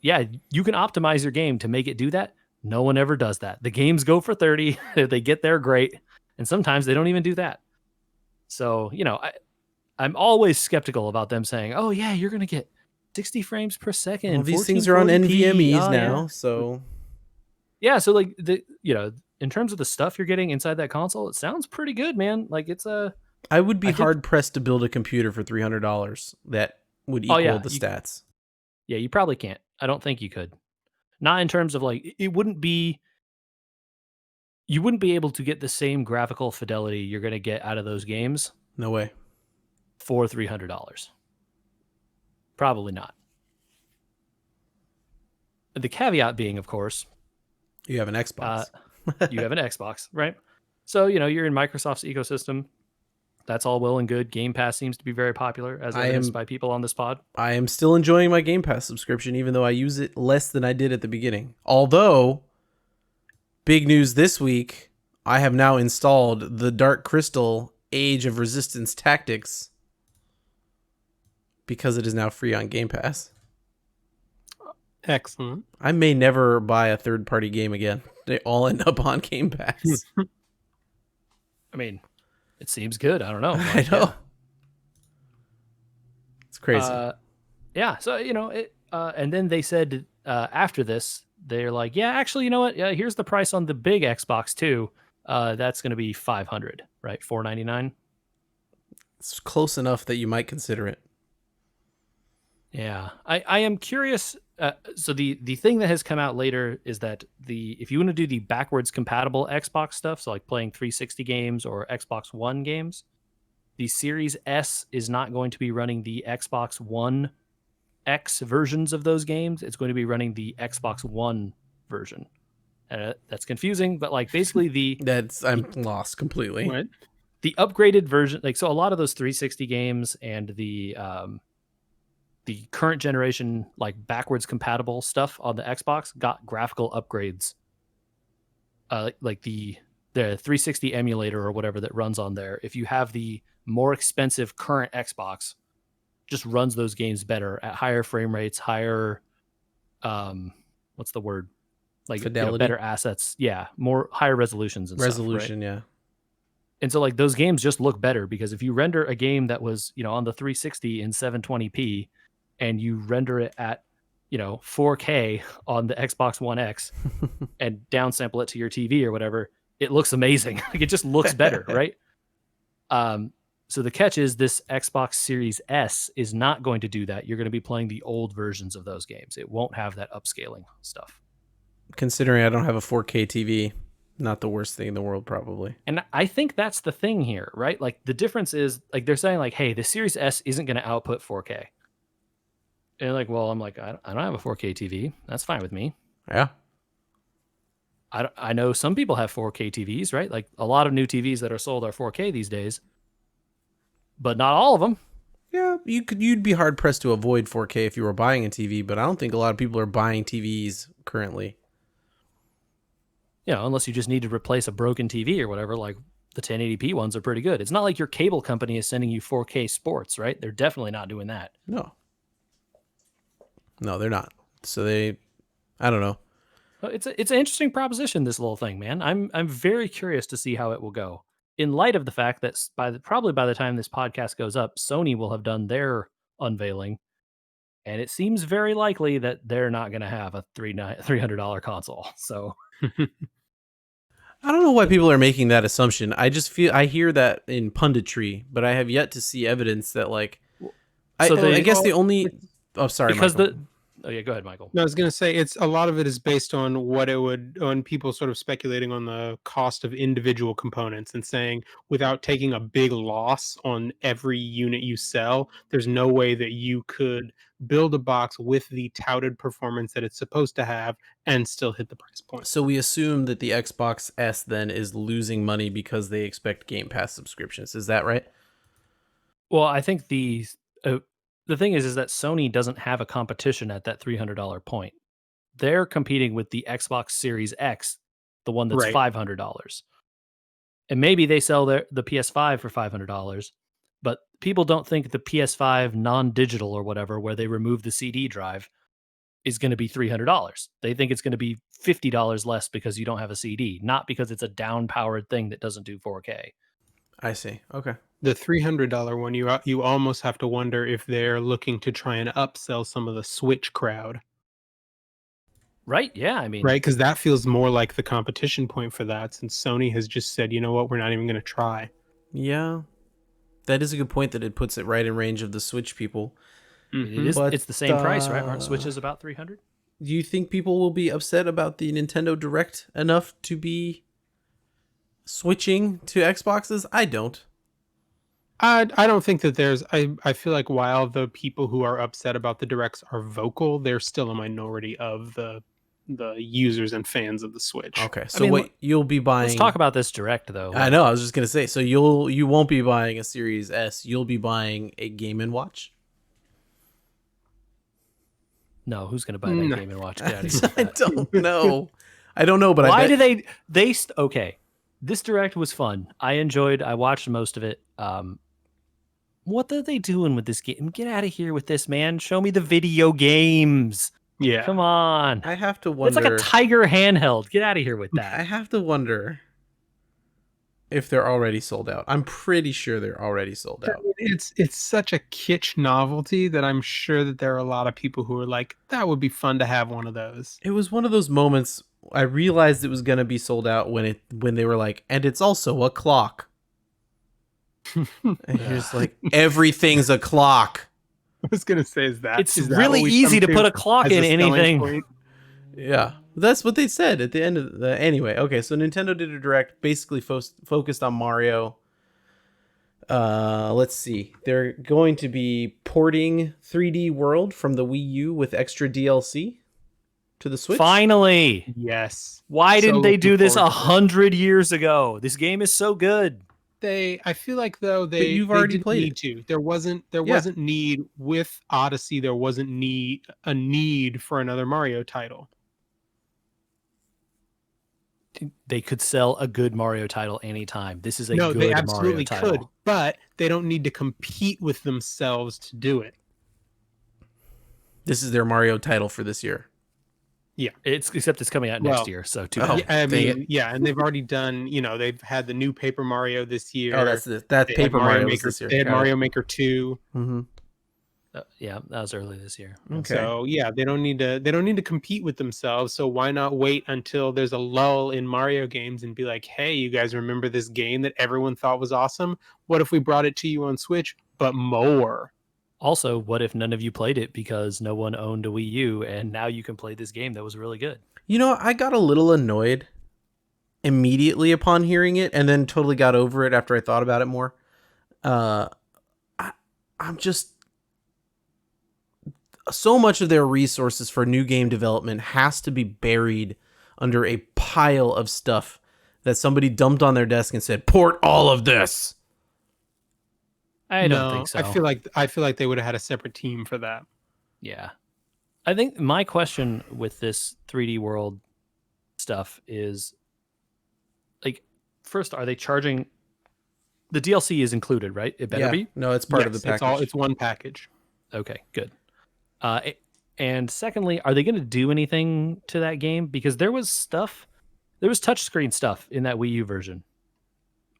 yeah, you can optimize your game to make it do that. No one ever does that. The games go for 30. If they get there, great. And sometimes they don't even do that. So, I'm always skeptical about them saying, oh, yeah, you're going to get 60 frames per second. Well, these things are on NVMe's now, yeah. so... Yeah, so, like, in terms of the stuff you're getting inside that console, it sounds pretty good, man. Like, it's a... I would be hard-pressed to build a computer for $300 that would equal the stats. Yeah, you probably can't. I don't think you could. Not in terms of, like, it wouldn't be... You wouldn't be able to get the same graphical fidelity you're going to get out of those games. No way. For $300. Probably not. The caveat being, of course... You have an Xbox. You have an Xbox, right? So, you're in Microsoft's ecosystem. That's all well and good. Game Pass seems to be very popular, as evidenced by people on this pod. I am still enjoying my Game Pass subscription, even though I use it less than I did at the beginning. Although, big news this week, I have now installed the Dark Crystal Age of Resistance Tactics because it is now free on Game Pass. Excellent. I may never buy a third-party game again. They all end up on Game Pass. I mean, it seems good. I don't know. I know. Yeah. It's crazy. Yeah. So, and then they said after this, they're like, yeah, actually, you know what? Yeah, here's the price on the big Xbox too. That's going to be $500, right? $499. It's close enough that you might consider it. Yeah. I am curious. So the thing that has come out later is that if you want to do the backwards compatible Xbox stuff, so like playing 360 games or Xbox One games, the Series S is not going to be running the Xbox One X versions of those games. It's going to be running the Xbox One version. That's confusing, but like basically I'm lost completely. What? The upgraded version, like so a lot of those 360 games and the current generation, like backwards compatible stuff on the Xbox got graphical upgrades. Like the 360 emulator or whatever that runs on there. If you have the more expensive current Xbox, just runs those games better at higher frame rates, higher, what's the word? Like fidelity, better assets. Yeah. More higher resolutions and resolution. Stuff, right? Yeah. And so like those games just look better because if you render a game that was, on the 360 in 720p, and you render it at, 4K on the Xbox One X and downsample it to your TV or whatever, it looks amazing. Like it just looks better, right? So the catch is this Xbox Series S is not going to do that. You're going to be playing the old versions of those games. It won't have that upscaling stuff. Considering I don't have a 4K TV, not the worst thing in the world, probably. And I think that's the thing here, right? Like the difference is like they're saying like, hey, the Series S isn't going to output 4K. And like, well, I'm like, I don't have a 4K TV. That's fine with me. Yeah. I know some people have 4K TVs, right? Like a lot of new TVs that are sold are 4K these days, but not all of them. Yeah, you'd be hard pressed to avoid 4K if you were buying a TV, but I don't think a lot of people are buying TVs currently. Unless you just need to replace a broken TV or whatever, like the 1080p ones are pretty good. It's not like your cable company is sending you 4K sports, right? They're definitely not doing that. No, they're not. So I don't know. It's an interesting proposition, this little thing, man. I'm very curious to see how it will go. In light of the fact that probably by the time this podcast goes up, Sony will have done their unveiling, and it seems very likely that they're not going to have a $300 console. So I don't know why people are making that assumption. I hear that in punditry, but I have yet to see evidence that like. I guess the only. Oh, sorry. Because Michael. Oh yeah, go ahead, Michael. No, I was gonna say it's a lot of it is based on on people sort of speculating on the cost of individual components and saying without taking a big loss on every unit you sell, there's no way that you could build a box with the touted performance that it's supposed to have and still hit the price point. So we assume that the Xbox S then is losing money because they expect Game Pass subscriptions. Is that right? Well, I think the thing is that Sony doesn't have a competition at that $300 point. They're competing with the Xbox Series X, the one that's Right. $500. And maybe they sell the PS5 for $500, but people don't think the PS5 non-digital or whatever, where they remove the CD drive, is going to be $300. They think it's going to be $50 less because you don't have a CD, not because it's a down-powered thing that doesn't do 4K. I see. Okay. The $300 one, you almost have to wonder if they're looking to try and upsell some of the Switch crowd. Right? Yeah, I mean, Right, because that feels more like the competition point for that, since Sony has just said, you know what, we're not even going to try. Yeah. That is a good point that it puts it right in range of the Switch people. But, it's the same price, right? Aren't Switches about 300? Do you think people will be upset about the Nintendo Direct enough to be switching to Xboxes? I don't. I don't think that I feel like while the people who are upset about the directs are vocal, they're still a minority of the users and fans of the Switch. Okay, so what you'll be buying? Let's talk about this Direct though. I know. I was just gonna say. So you won't be buying a Series S. You'll be buying a Game and Watch. No, who's going to buy that Game and Watch? Get out of here with I that. don't know. I don't know, but Why I bet... do okay? This Direct was fun. I watched most of it. What are they doing with this game? Get out of here with this, man. Show me the video games. Yeah. Come on. I have to wonder. It's like a Tiger handheld. Get out of here with I that. have to wonder if they're already sold out. I'm pretty sure they're already sold out. It's such a kitsch novelty that I'm sure that there are a lot of people who are like, that would be fun to have one of those. It was one of those moments I realized it was going to be sold out when they were like, and it's also a clock. And you're just like, everything's a clock. I was gonna say, is that It's is that really what we easy come to put a clock as in selling anything. point? Yeah, that's what they said at the end of the. Anyway, okay, so Nintendo did a direct, basically focused on Mario. Let's see, they're going to be porting 3D World from the Wii U with extra DLC to the Switch. Finally. Yes. Why So didn't they looking do this forward to it. 100 years ago? This game is so good. I feel like though you've they already didn't played need it. to. There wasn't need with Odyssey. There wasn't a need for another Mario title. They could sell a good Mario title anytime. This is a No, good they Mario absolutely title. could, but they don't need to compete with themselves to do it. This is their Mario title for this year. Except it's coming out next year, so too bad. Oh. Yeah, I dang mean, yeah, and they've already done. They've had the new Paper Mario this year. Oh, that's They had Paper Mario was Maker. this year. They had Got it. Mario Maker 2. Mm-hmm. Yeah, that was early this year. Okay. So yeah, they don't need to compete with themselves. So why not wait until there's a lull in Mario games and be like, hey, you guys remember this game that everyone thought was awesome? What if we brought it to you on Switch, but more? Also, what if none of you played it because no one owned a Wii U and now you can play this game that was really good? I got a little annoyed immediately upon hearing it and then totally got over it after I thought about it more. I'm just... So much of their resources for new game development has to be buried under a pile of stuff that somebody dumped on their desk and said, port all of this. I don't think so. I feel like they would have had a separate team for that. Yeah. I think my question with this 3D World stuff is, like, first, are they charging? The DLC is included, right? It better be? No, it's part of the package. It's one package. Okay, good. And secondly, are they going to do anything to that game? Because there was touchscreen stuff in that Wii U version.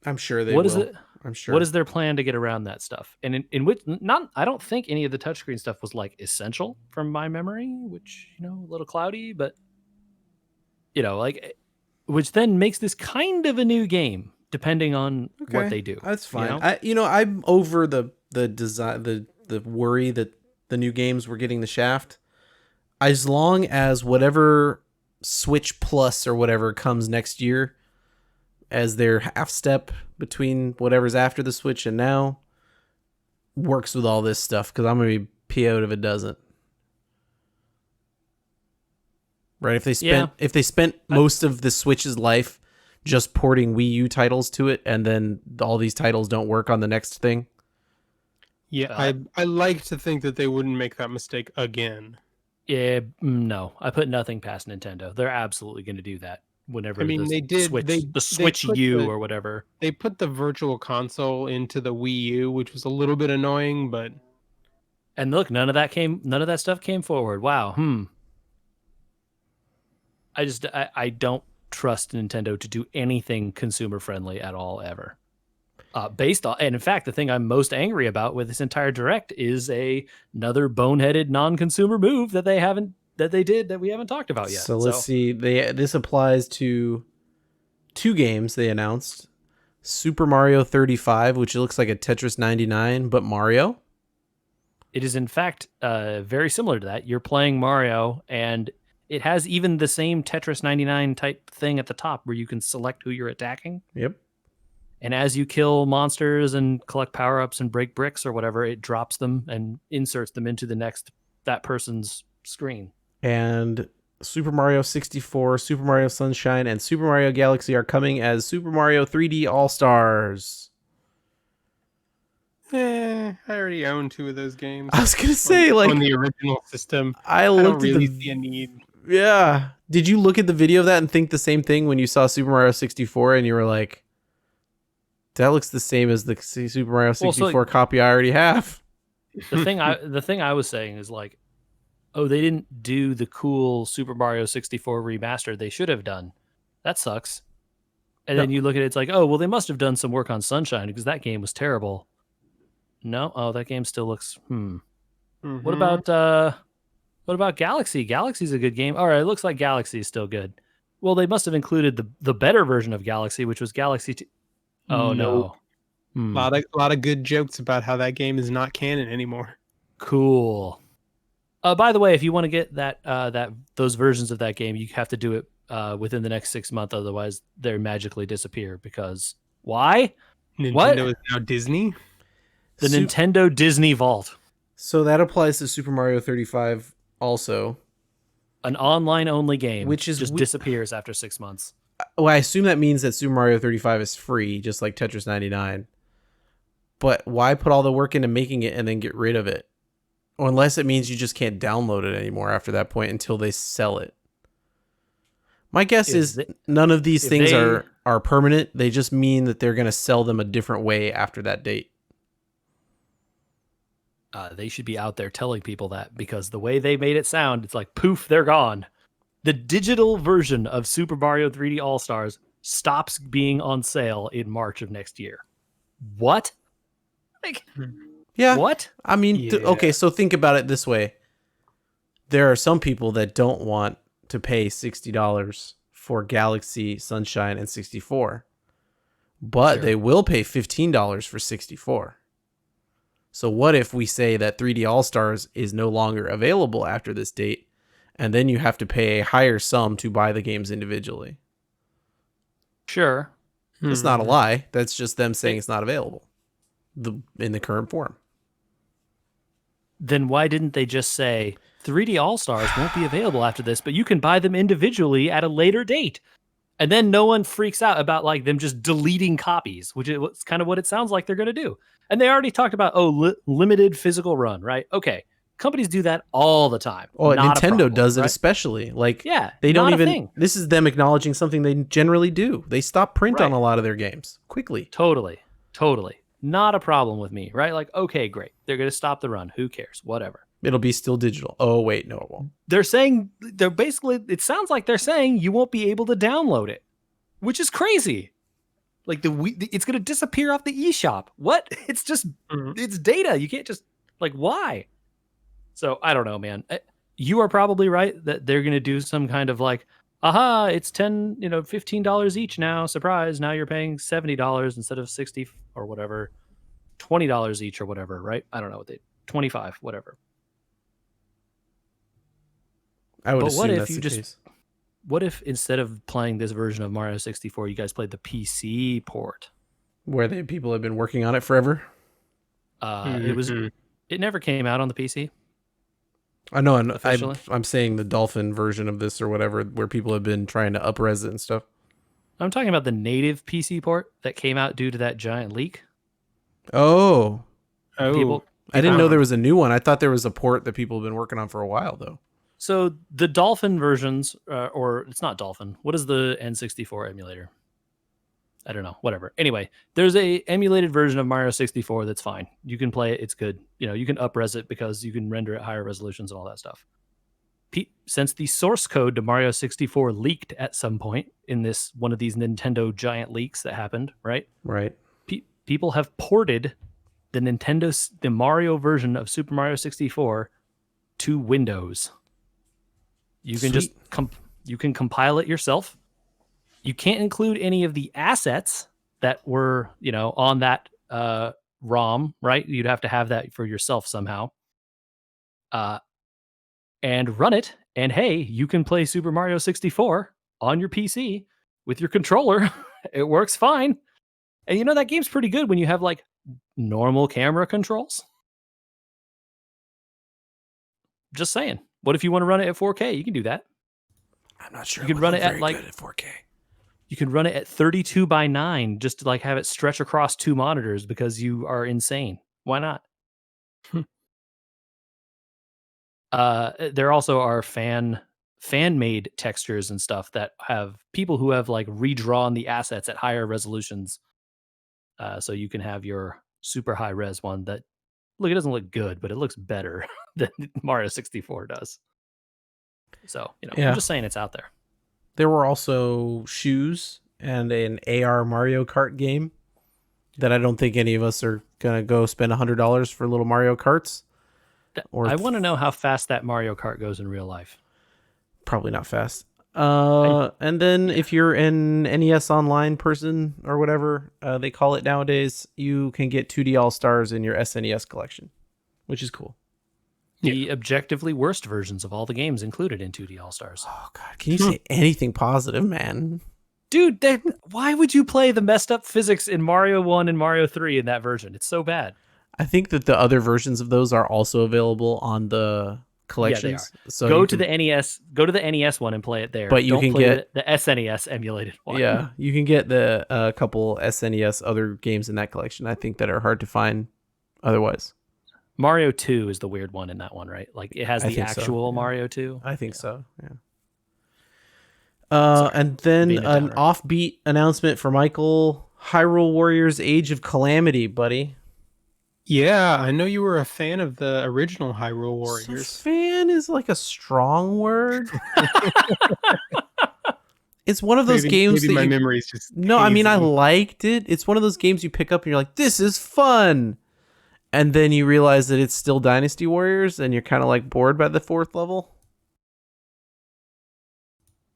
I'm sure they What will. is it? I'm sure. What is their plan to get around that stuff? And in which I don't think any of the touchscreen stuff was like essential from my memory, which a little cloudy, but which then makes this kind of a new game depending on what they do. That's fine. I'm over the design, the worry that the new games were getting the shaft. as long as whatever Switch Plus or whatever comes next year as their half step between whatever's after the Switch and now works with all this stuff, because I'm gonna be PO'd if it doesn't. Right? Yeah. If they spent most of the Switch's life just porting Wii U titles to it, and then all these titles don't work on the next thing. Yeah, Uh, I like to think that they wouldn't make that mistake again. Yeah, no, I put nothing past Nintendo. They're absolutely going to do that I whenever mean, the they did the they Switch put U the or whatever. they put the virtual console into the Wii U, which was a little bit annoying, but And look, none of that stuff came forward. Wow. I don't trust Nintendo to do anything consumer friendly at all ever. Based on, and in fact, the thing I'm most angry about with this entire direct is another boneheaded non-consumer move that they did that we haven't talked about yet. So let's So see. This applies to two games they announced. Super Mario 35, which looks like a Tetris 99, but Mario. it is in fact very similar to that. You're playing Mario, and it has even the same Tetris 99 type thing at the top where you can select who you're attacking. Yep. And as you kill monsters and collect power ups and break bricks or whatever, it drops them and inserts them into that person's screen. And Super Mario 64, Super Mario Sunshine, and Super Mario Galaxy are coming as Super Mario 3D All Stars. I already own two of those games I was gonna say, on like, the original system. I I don't looked at really the see a need. yeah. Did you look at the video of that and think the same thing when you saw Super Mario 64 and you were like, that looks the same as the Super Mario 64 copy I already have? The thing I was saying is like, oh, they didn't do the cool Super Mario 64 remaster they should have done. That sucks. And then you look at it, it's like, oh, well, they must have done some work on Sunshine because that game was terrible. No, oh, that game still looks. What about Galaxy? Galaxy's a good game. All right, it looks like Galaxy is still good. Well, they must have included the better version of Galaxy, which was Galaxy 2. Oh Nope. no. Hmm. Lot of good jokes about how that game is not canon anymore. Cool. By the way, if you want to get those versions of that game, you have to do it within the next 6 months. Otherwise, they magically disappear. Because why? Nintendo What? is now Disney. The Nintendo Disney Vault, So that applies to Super Mario 35 also. an online only game, Which is just disappears after 6 months. Well, I assume that means that Super Mario 35 is free, just like Tetris 99. But why put all the work into making it and then get rid of it? Or unless it means you just can't download it anymore after that point until they sell it. My guess is none of these things are permanent. They just mean that they're going to sell them a different way after that date. They should be out there telling people that, because the way they made it sound, it's like, poof, they're gone. The digital version of Super Mario 3D All Stars stops being on sale in March of next year. What? Like, Yeah. what? I mean, Yeah. okay, so think about it this way. There are some people that don't want to pay $60 for Galaxy, Sunshine, and 64. But Sure. they will pay $15 for 64. So what if we say that 3D All-Stars is no longer available after this date, and then you have to pay a higher sum to buy the games individually? Sure. That's not a lie. That's just them saying it's not available in the current form. Then why didn't they just say 3D All Stars won't be available after this, but you can buy them individually at a later date? And then no one freaks out about like them just deleting copies, which is kind of what it sounds like they're going to do. And they already talked about limited physical run, right? Okay, companies do that all the time. Oh, Not a Nintendo problem, does it right? especially. Like, Yeah, they don't not a even. thing. This is them acknowledging something they generally do. They stop print on Right. a lot of their games quickly. Totally. Not a problem with me, right? Like, okay, great. They're going to stop the run. Who cares? Whatever. It'll be still digital. Oh wait, no, it won't. They're basically, it sounds like they're saying you won't be able to download it, which is crazy. Like it's going to disappear off the eShop. What? It's just, it's data. You can't just, like, why? So I don't know, man. You are probably right that they're going to do some kind of like, aha, it's $15 each now. Surprise. Now you're paying $70 instead of 60 or whatever, $20 each or whatever, right? I don't know what 25, whatever. I would But what assume if that's you the just case. what if instead of playing this version of Mario 64, you guys played the PC port? Where people have been working on it forever. Mhm. It never came out on the PC I know, and officially. I'm saying the Dolphin version of this or whatever, where people have been trying to up-res it and stuff. I'm talking about the native PC port that came out due to that giant leak. Oh, Oh, People I people didn't know have there was a new one. I thought there was a port that people have been working on for a while, though. so the Dolphin versions, or it's not Dolphin. What is the N64 emulator? I don't know. Whatever. Anyway, there's a emulated version of Mario 64 that's fine. You can play it. It's good. You can up-res it because you can render at higher resolutions and all that stuff. Since the source code to Mario 64 leaked at some point in this one of these Nintendo giant leaks that happened, right? Right. People have ported the Mario version of Super Mario 64 to Windows. You can just Sweet. you can compile it yourself. You can't include any of the assets that were, on that ROM, right? You'd have to have that for yourself somehow. And run it. And hey, you can play Super Mario 64 on your PC with your controller. It works fine. And that game's pretty good when you have like normal camera controls. Just saying. What if you want to run it at 4K? You can do that. I'm not sure. You can it would run look it at very like good at 4K. you can run it at 32 by 9 just to like have it stretch across two monitors because you are insane. Why not? There also are fan made textures and stuff that have people who have like redrawn the assets at higher resolutions. So you can have your super high res one that it doesn't look good, but it looks better than Mario 64 does. So, I'm Yeah. just saying it's out there. There were also shoes and an AR Mario Kart game that I don't think any of us are gonna go spend $100 for little Mario Karts. Or I want to know how fast that Mario Kart goes in real life. probably not fast. I, And then yeah. if you're an NES Online person or whatever they call it nowadays, you can get 2D All Stars in your SNES collection, which is cool. The objectively worst versions of all the games included in 2D All Stars. Oh God, can you say anything positive, man? Dude, why would you play the messed up physics in Mario 1 and Mario 3 in that version? It's so bad. I think that the other versions of those are also available on the Yeah, they are. collections. So Go you to can, the NES. Go to the NES one and play it there. but you Don't can play get the SNES emulated one. yeah, you can get the couple SNES other games in that collection. I think that are hard to find otherwise. Mario 2 is the weird one in that one, right? Like it has I the think so. actual Yeah. Mario 2. I think Yeah. so. Yeah. Sorry, And then being a an downer. offbeat announcement for Michael: Hyrule Warriors: Age of Calamity, buddy. yeah. I know you were a fan of the original Hyrule So Warriors. fan is like a strong word. It's one of those games Maybe that my you. memory is just No, I mean I hazy. liked it. It's one of those games you pick up and you're like, this is fun, and then you realize that it's still Dynasty Warriors, and you're kind of like bored by the fourth level.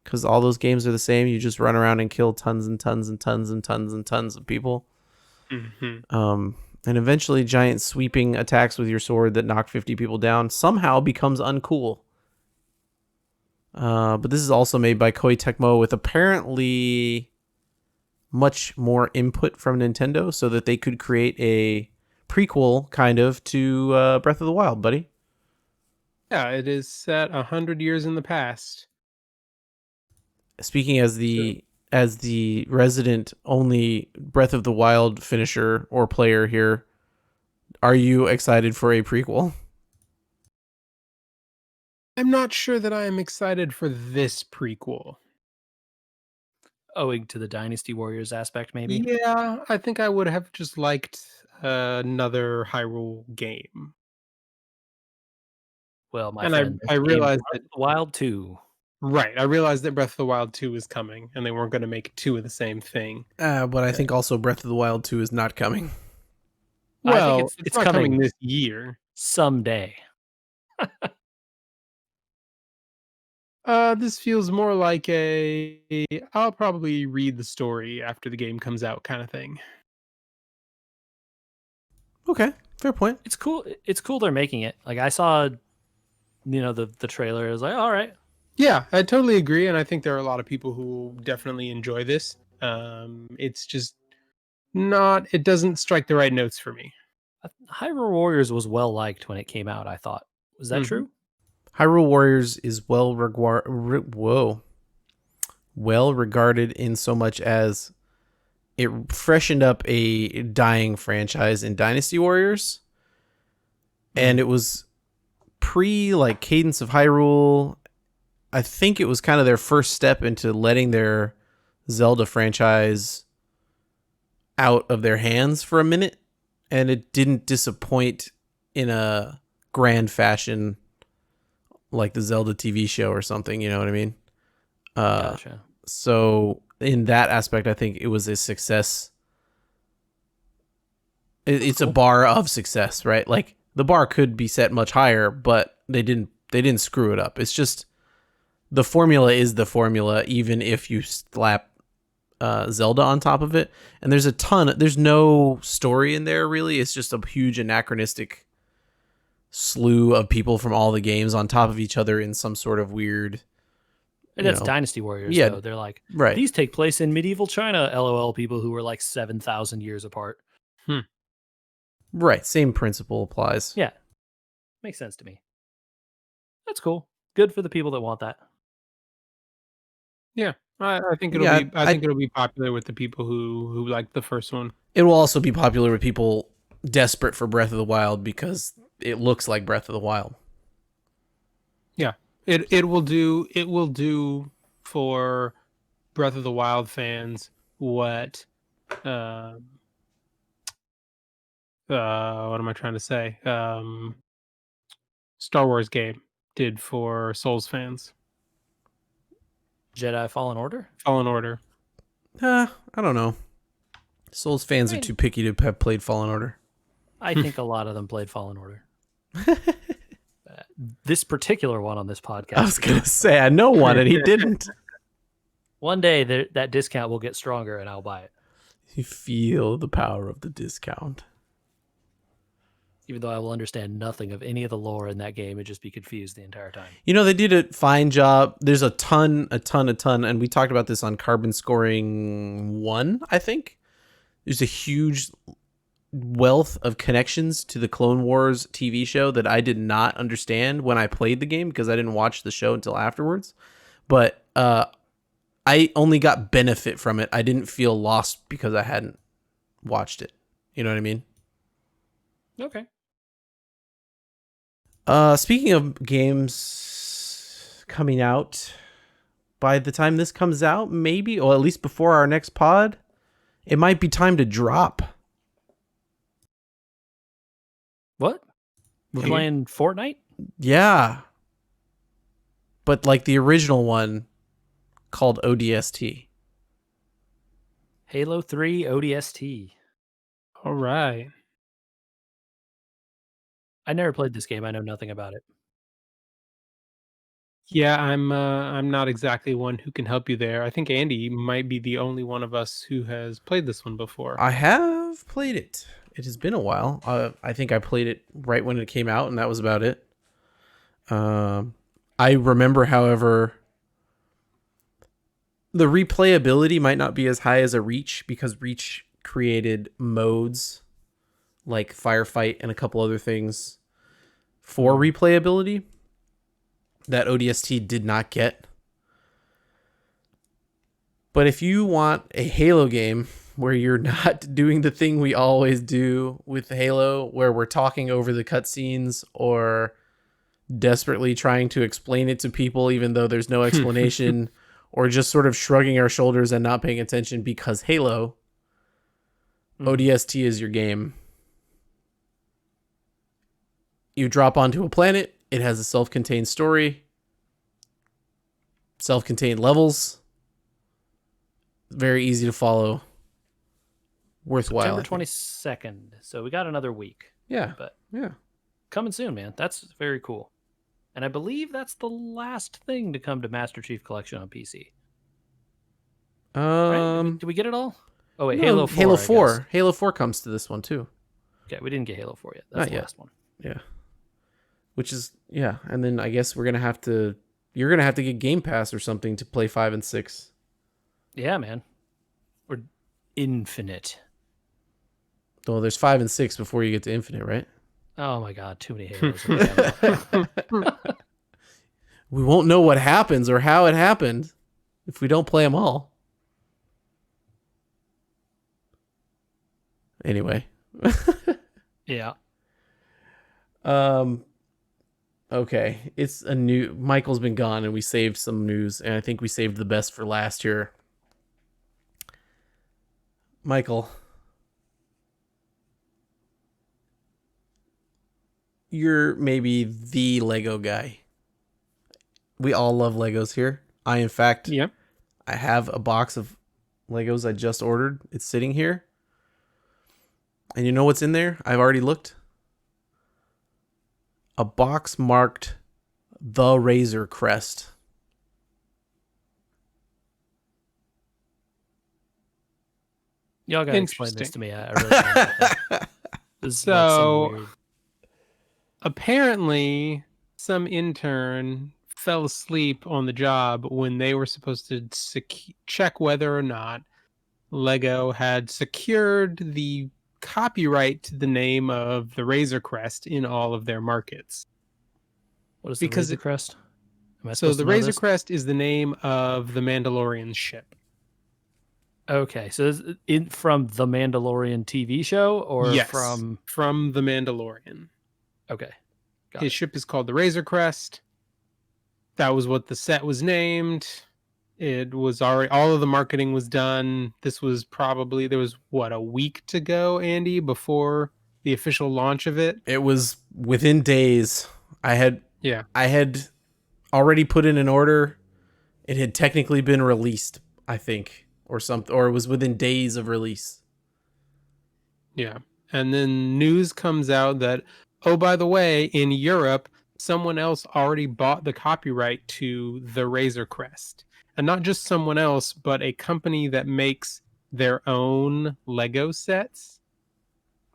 Because all those games are the same. You just run around and kill tons and tons and tons and tons and tons of people. Mhm. And eventually giant sweeping attacks with your sword that knock 50 people down somehow becomes uncool. But this is also made by Koei Tecmo with apparently much more input from Nintendo so that they could create a prequel kind of to Breath of the Wild, buddy. Yeah, it is set 100 years in the past. Speaking as So the resident only Breath of the Wild finisher or player here, are you excited for a prequel? I'm not sure that I am excited for this prequel. Owing to the Dynasty Warriors aspect, maybe. Yeah, I think I would have just liked another Hyrule game. Well, my And friend, I this game is realized Breath that of the Wild 2. right, I realized that Breath of the Wild 2 is coming and they weren't going to make two of the same thing. But I think also Breath of the Wild 2 is not coming. I think Well, it's it's not coming coming this year. someday. This feels more like a I'll probably read the story after the game comes out kind of thing. Okay, fair point. It's cool. It's cool they're making it. Like I saw, the trailer. I was like, all right. Yeah, I totally agree, and I think there are a lot of people who will definitely enjoy this. It's just not. It doesn't strike the right notes for me. Hyrule Warriors was well liked when it came out. I thought, was that Hmm. true? Hyrule Warriors is well regarded in so much as it freshened up a dying franchise in Dynasty Warriors, and Mm. it was pre like Cadence of Hyrule. I think it was kind of their first step into letting their Zelda franchise out of their hands for a minute, and it didn't disappoint in a grand fashion like the Zelda TV show or something. You know what I mean? Uh, Gotcha. so in that aspect, I think it was a success. That's It's a cool. bar of success, right? Like the bar could be set much higher, but they didn't. They didn't screw it up. It's just the formula is the formula, even if you slap Zelda on top of it. And there's no story in there really. It's just a huge anachronistic slew of people from all the games on top of each other in some sort of weird, And that's Dynasty Warriors, yeah, though. They're like, right, these take place in medieval China, LOL, people who were like 7,000 years apart. Hmm. right. Same principle applies. Yeah, makes sense to me. That's cool. Good for the people that want that. Yeah, I think it'll Yeah, be. I think it'll be popular with the people who like the first one. it will also be popular with people desperate for Breath of the Wild because it looks like Breath of the Wild. Yeah, it will do. It will do for Breath of the Wild fans what. Uh, what am I trying to say? Star Wars game did for Souls fans. Jedi Fallen Order? Fallen Order. I don't know. Souls fans I are mean, too picky to have played Fallen Order. I think a lot of them played Fallen Order. This particular one on this podcast. I was gonna say I know one and he didn't. One day that discount will get stronger and I'll buy it. You feel the power of the discount. Even though I will understand nothing of any of the lore in that game and just be confused the entire time. You know, they did a fine job. There's a ton, and we talked about this on Carbon Scoring 1, I think. There's a huge wealth of connections to the Clone Wars TV show that I did not understand when I played the game because I didn't watch the show until afterwards. But I only got benefit from it. I didn't feel lost because I hadn't watched it. You know what I mean? Okay. Speaking of games coming out, by the time this comes out, maybe, or at least before our next pod, it might be time to drop. What? We're Okay. playing Fortnite? Yeah. But like the original one called ODST. Halo 3 ODST. All right. I never played this game. I know nothing about it. Yeah, I'm not exactly one who can help you there. I think Andy might be the only one of us who has played this one before. I have played it. It has been a while. I think I played it right when it came out, and that was about it. I remember, however, the replayability might not be as high as a Reach because Reach created modes like Firefight and a couple other things for replayability that ODST did not get. But if you want a Halo game where you're not doing the thing we always do with Halo, where we're talking over the cutscenes or desperately trying to explain it to people even though there's no explanation, or just sort of shrugging our shoulders and not paying attention because Halo, ODST is your game. You drop onto a planet, it has a self-contained story, self-contained levels, very easy to follow, worthwhile. September 22nd. So we got another week. Yeah. But Yeah. coming soon, man. That's very cool. And I believe that's the last thing to come to Master Chief Collection on PC. Right? Did we get it all? Oh wait, no, Halo 4. Halo I 4. guess. Halo 4 comes to this one too. Okay, we didn't get Halo 4 yet. That's Not the yet. last one. Yeah. Which is, yeah. And then I guess we're going to have to, You're gonna have to get Game Pass or something to play 5 and 6. Yeah, man. Or Infinite. Well, there's 5 and 6 before you get to Infinite, right? Oh my god, too many Halos. Okay, We won't know what happens or how it happened if we don't play them all. Anyway. yeah. Okay. It's a new Michael's been gone and we saved some news, and I think we saved the best for last year. Michael, you're maybe the Lego guy. We all love Legos here. In fact, Yeah. I have a box of Legos I just ordered. It's sitting here. And you know what's in there? I've already looked. A box marked the Razor Crest. Y'all gotta explain this Interesting. to me. I really don't get that. This is like some So weird... apparently, some intern fell asleep on the job when they were supposed to check whether or not Lego had secured the copyright to the name of the Razor Crest in all of their markets. What is the Because Razor Crest? Am I So supposed the to know Razor this? Crest is the name of the Mandalorian ship. Okay, so is it from the Mandalorian TV show or Yes, from the Mandalorian. Okay. Got His it. ship is called the Razor Crest. That was what the set was named. It was already, all of the marketing was done. This was probably, there was what, a week to go, Andy, before the official launch of it. It was within days. I had Yeah. already put in an order. It had technically been released, I think, or something, or it was within days of release. Yeah. And then news comes out that, oh, by the way, in Europe, someone else already bought the copyright to the Razor Crest. And not just someone else, but a company that makes their own Lego sets,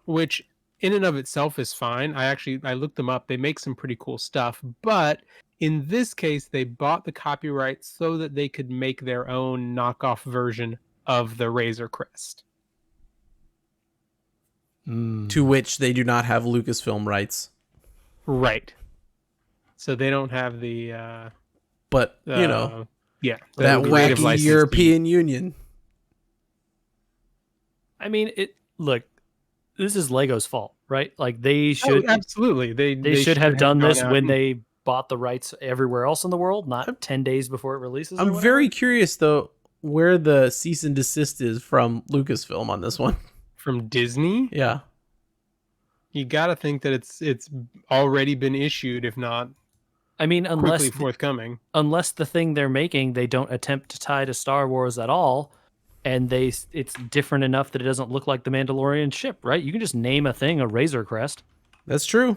which in and of itself is fine. I looked them up. They make some pretty cool stuff. But in this case, they bought the copyright so that they could make their own knockoff version of the Razor Crest. To which they do not have Lucasfilm rights. Right. So they don't have the But, you know, yeah, that creative wacky license European Union. I mean, look, this is Lego's fault, right? Like they should absolutely. They should have done gone this out when and- they bought the rights everywhere else in the world, not 10 days before it releases. I'm very curious, though, where the cease and desist is from Lucasfilm on this one. from Disney. Yeah. You got to think that it's already been issued, if not I mean, quickly forthcoming. Unless the thing they're making they don't attempt to tie to Star Wars at all, and it's different enough that it doesn't look like the Mandalorian ship, right? You can just name a thing a Razor Crest. That's true.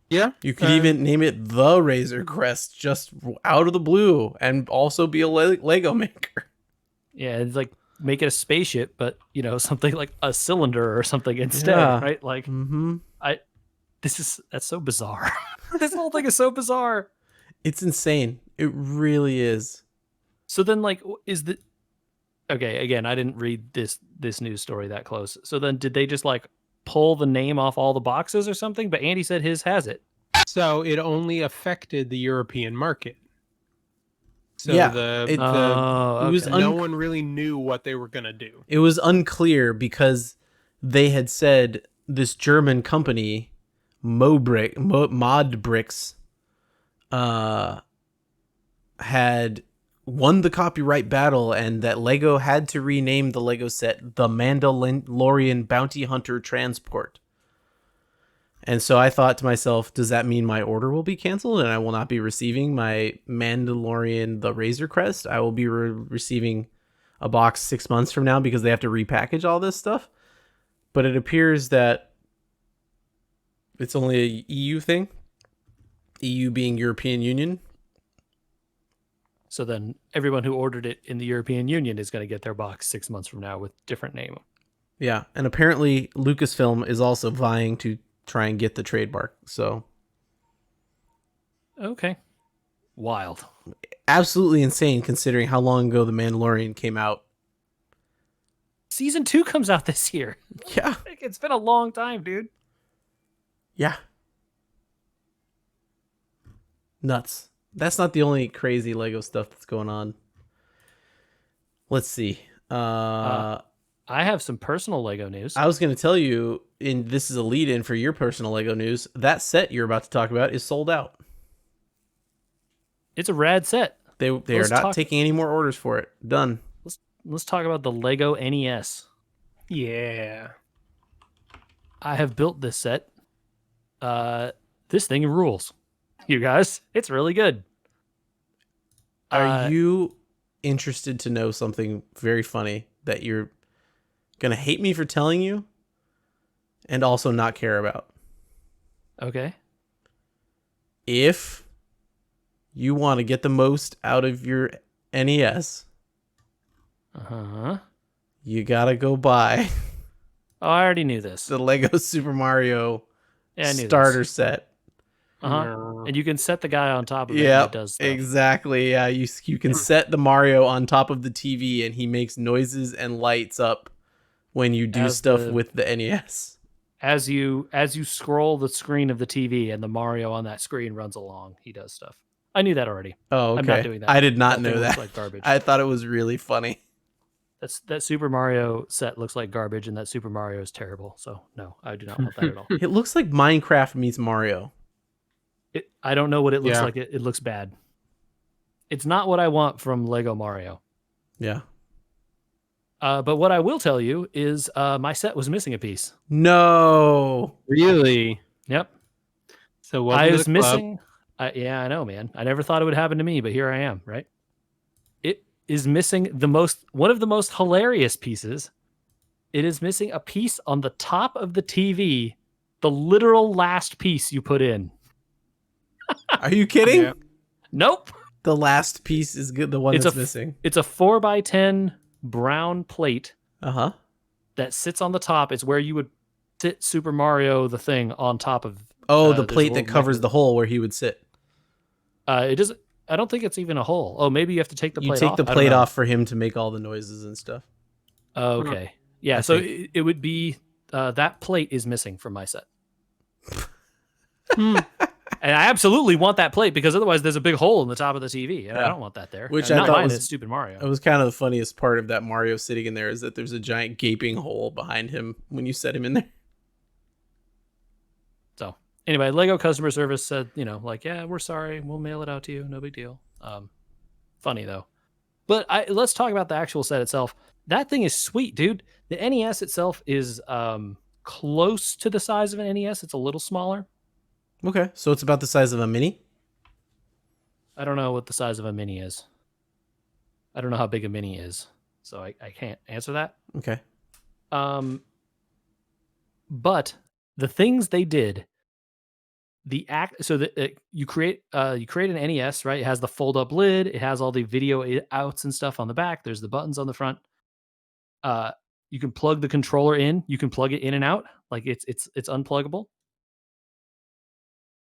Yeah. You could even name it the Razor Crest just out of the blue and also be a Lego maker. Yeah, it's like make it a spaceship, but something like a cylinder or something instead, right? Like that's so bizarre. This whole thing is so bizarre. It's insane. It really is. So then, like, okay? Again, I didn't read this news story that close. So then, did they just like pull the name off all the boxes or something? But Andy said his has it. So it only affected the European market. So yeah, no one really knew what they were gonna do. It was unclear because they had said this German company, Modbricks, had won the copyright battle, and that Lego had to rename the Lego set the Mandalorian Bounty Hunter Transport. And so I thought to myself, does that mean my order will be canceled and I will not be receiving my Mandalorian the Razor Crest? I will be receiving a box 6 months from now because they have to repackage all this stuff. But it appears that it's only a EU thing. EU being European Union. So then everyone who ordered it in the European Union is going to get their box 6 months from now with different name. Yeah, and apparently Lucasfilm is also vying to try and get the trademark. So okay. Wild. Absolutely insane considering how long ago The Mandalorian came out. Season 2 comes out this year. Yeah. It's been a long time, dude. Yeah. Nuts. That's not the only crazy Lego stuff that's going on. Let's see. I have some personal Lego news. I was going to tell you, and this is a lead in for your personal Lego news, that set you're about to talk about is sold out. It's a rad set. They are not taking any more orders for it. Done. Let's talk about the Lego NES. Yeah. I have built this set. This thing rules. You guys, it's really good. Are you interested to know something very funny that you're going to hate me for telling you and also not care about? Okay. If you want to get the most out of your NES, you got to go buy Oh, I already knew this. the Lego Super Mario I knew starter this. set. No. And you can set the guy on top of it Yeah, and it does stuff. exactly. Yeah, you can set the Mario on top of the TV and he makes noises and lights up when you do stuff with the NES. As you scroll the screen of the TV and the Mario on that screen runs along, he does stuff. I knew that already. Oh, okay. I'm not doing that. I did not know thing that. looks like garbage. I thought it was really funny. That Super Mario set looks like garbage, and that Super Mario is terrible. So no, I do not want that at all. It looks like Minecraft meets Mario. I don't know what it looks Yeah. like. It looks bad. It's not what I want from Lego Mario. Yeah. But what I will tell you is my set was missing a piece. No. Really? Yep. So I was missing. Yeah, I know, man. I never thought it would happen to me, but here I am, right? It is missing one of the most hilarious pieces. It is missing a piece on the top of the TV, the literal last piece you put in. Are you kidding? Yeah. Nope. The last piece is good. The one that's missing. It's a 4x10 brown plate Uh-huh. that sits on the top. It's where you would sit Super Mario, the thing, on top of. Oh, the there's a plate that little covers mechanism. the hole where he would sit. It doesn't. I don't think it's even a hole. Oh, maybe you have to take the You plate take off. the I don't plate know. off for him to make all the noises and stuff. Oh, okay. Yeah. I So think. it would be that plate is missing from my set. And I absolutely want that plate because otherwise there's a big hole in the top of the TV, and I don't want that there. Which And I not thought mine, was it's Stupid Mario. It was kind of the funniest part of that Mario sitting in there is that there's a giant gaping hole behind him when you set him in there. So anyway, Lego customer service said, like, yeah, we're sorry, we'll mail it out to you, no big deal. Funny though. But let's talk about the actual set itself. That thing is sweet, dude. The NES itself is close to the size of an NES. It's a little smaller. Okay, so it's about the size of a mini? I don't know what the size of a mini is. I don't know how big a mini is, so I can't answer that. Okay. But the things they did, you create an NES, right? It has the fold up lid. It has all the video outs and stuff on the back. There's the buttons on the front. You can plug the controller in. You can plug it in and out. Like it's unpluggable.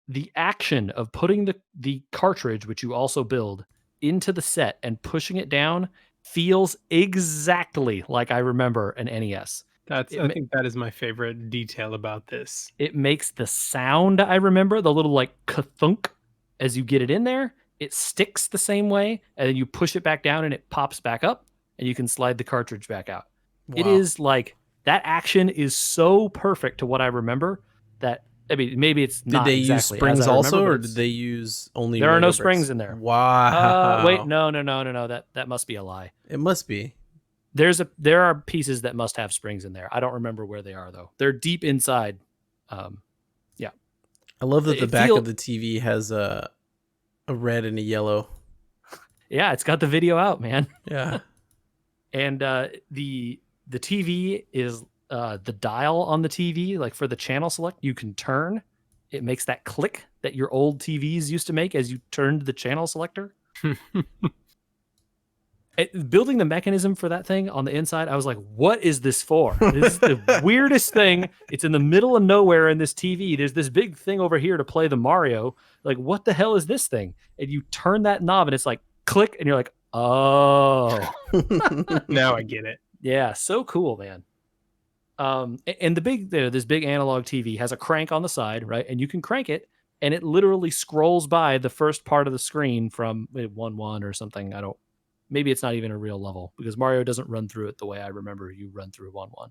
The action of putting the cartridge, which you also build, into the set and pushing it down feels exactly like I remember an NES. I think that is my favorite detail about this. It makes the sound I remember, the little like ka-thunk as you get it in there. It sticks the same way, and then you push it back down and it pops back up, and you can slide the cartridge back out. Wow. It is like that action is so perfect to what I remember that. I mean, maybe it's not. Did they exactly use springs as I remember, also, or did they use only? There are no bricks? springs in there. Wow. Wait, no. That must be a lie. It must be. There are pieces that must have springs in there. I don't remember where they are though. They're deep inside. Yeah. I love that the back of the TV has a red and a yellow. Yeah, it's got the video out, man. Yeah. And the TV is the dial on the TV, like for the channel select, you can turn. It makes that click that your old TVs used to make as you turned the channel selector. Building the mechanism for that thing on the inside, I was like, what is this for? This is the weirdest thing. It's in the middle of nowhere in this TV. There's this big thing over here to play the Mario. Like, what the hell is this thing? And you turn that knob and it's like click, and you're like, oh. Now I get it. Yeah, so cool, man. And this big analog TV has a crank on the side, right? And you can crank it, and it literally scrolls by the first part of the screen from 1-1 or something. Maybe it's not even a real level because Mario doesn't run through it the way I remember you run through 1-1.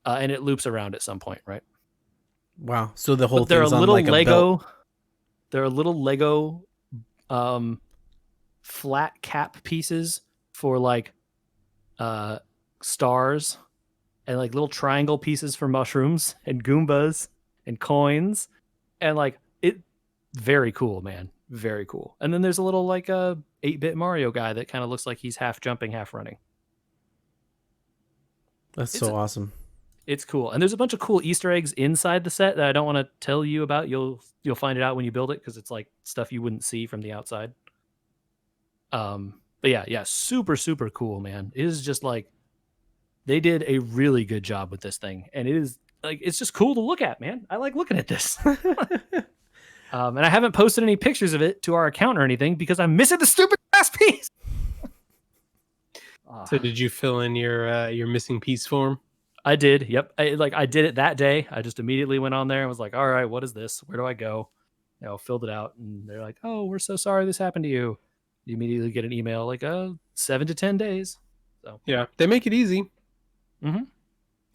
And it loops around at some point, right? Wow. So the whole But there are thing's on little like a Lego. belt. There are little Lego, flat cap pieces for like, stars, and like little triangle pieces for mushrooms and Goombas and coins, and like it, very cool, man. Very cool. And then there's a little like 8-bit Mario guy that kind of looks like he's half jumping, half running. That's so awesome. It's cool. And there's a bunch of cool Easter eggs inside the set that I don't want to tell you about. You'll find it out when you build it because it's like stuff you wouldn't see from the outside. But yeah, super, super cool, man. It is just like they did a really good job with this thing. And it is like, it's just cool to look at, man. I like looking at this. And I haven't posted any pictures of it to our account or anything because I'm missing the stupid last piece. So did you fill in your missing piece form? I did. Yep. I did it that day. I just immediately went on there and was like, all right, what is this? Where do I go? Filled it out, and they're like, oh, we're so sorry this happened to you. You immediately get an email like, 7 to 10 days. So yeah, they make it easy. Mm-hmm.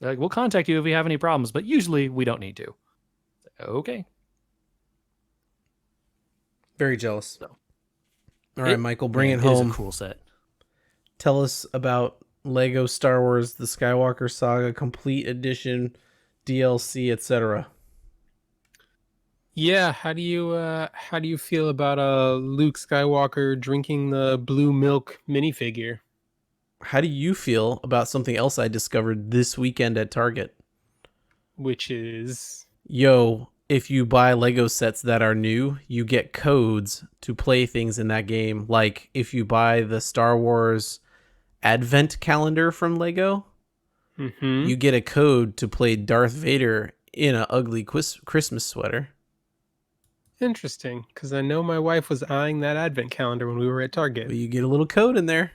They're like, we'll contact you if we have any problems, but usually we don't need to. Okay. Very jealous. So, all right, Michael, bring it home. It is a cool set. Tell us about Lego Star Wars: The Skywalker Saga Complete Edition, DLC, etc. Yeah, how do you feel about Luke Skywalker drinking the blue milk minifigure? How do you feel about something else I discovered this weekend at Target? Which is, if you buy Lego sets that are new, you get codes to play things in that game. Like if you buy the Star Wars Advent calendar from Lego, you get a code to play Darth Vader in an ugly Christmas sweater. Interesting, because I know my wife was eyeing that Advent calendar when we were at Target. Well, you get a little code in there.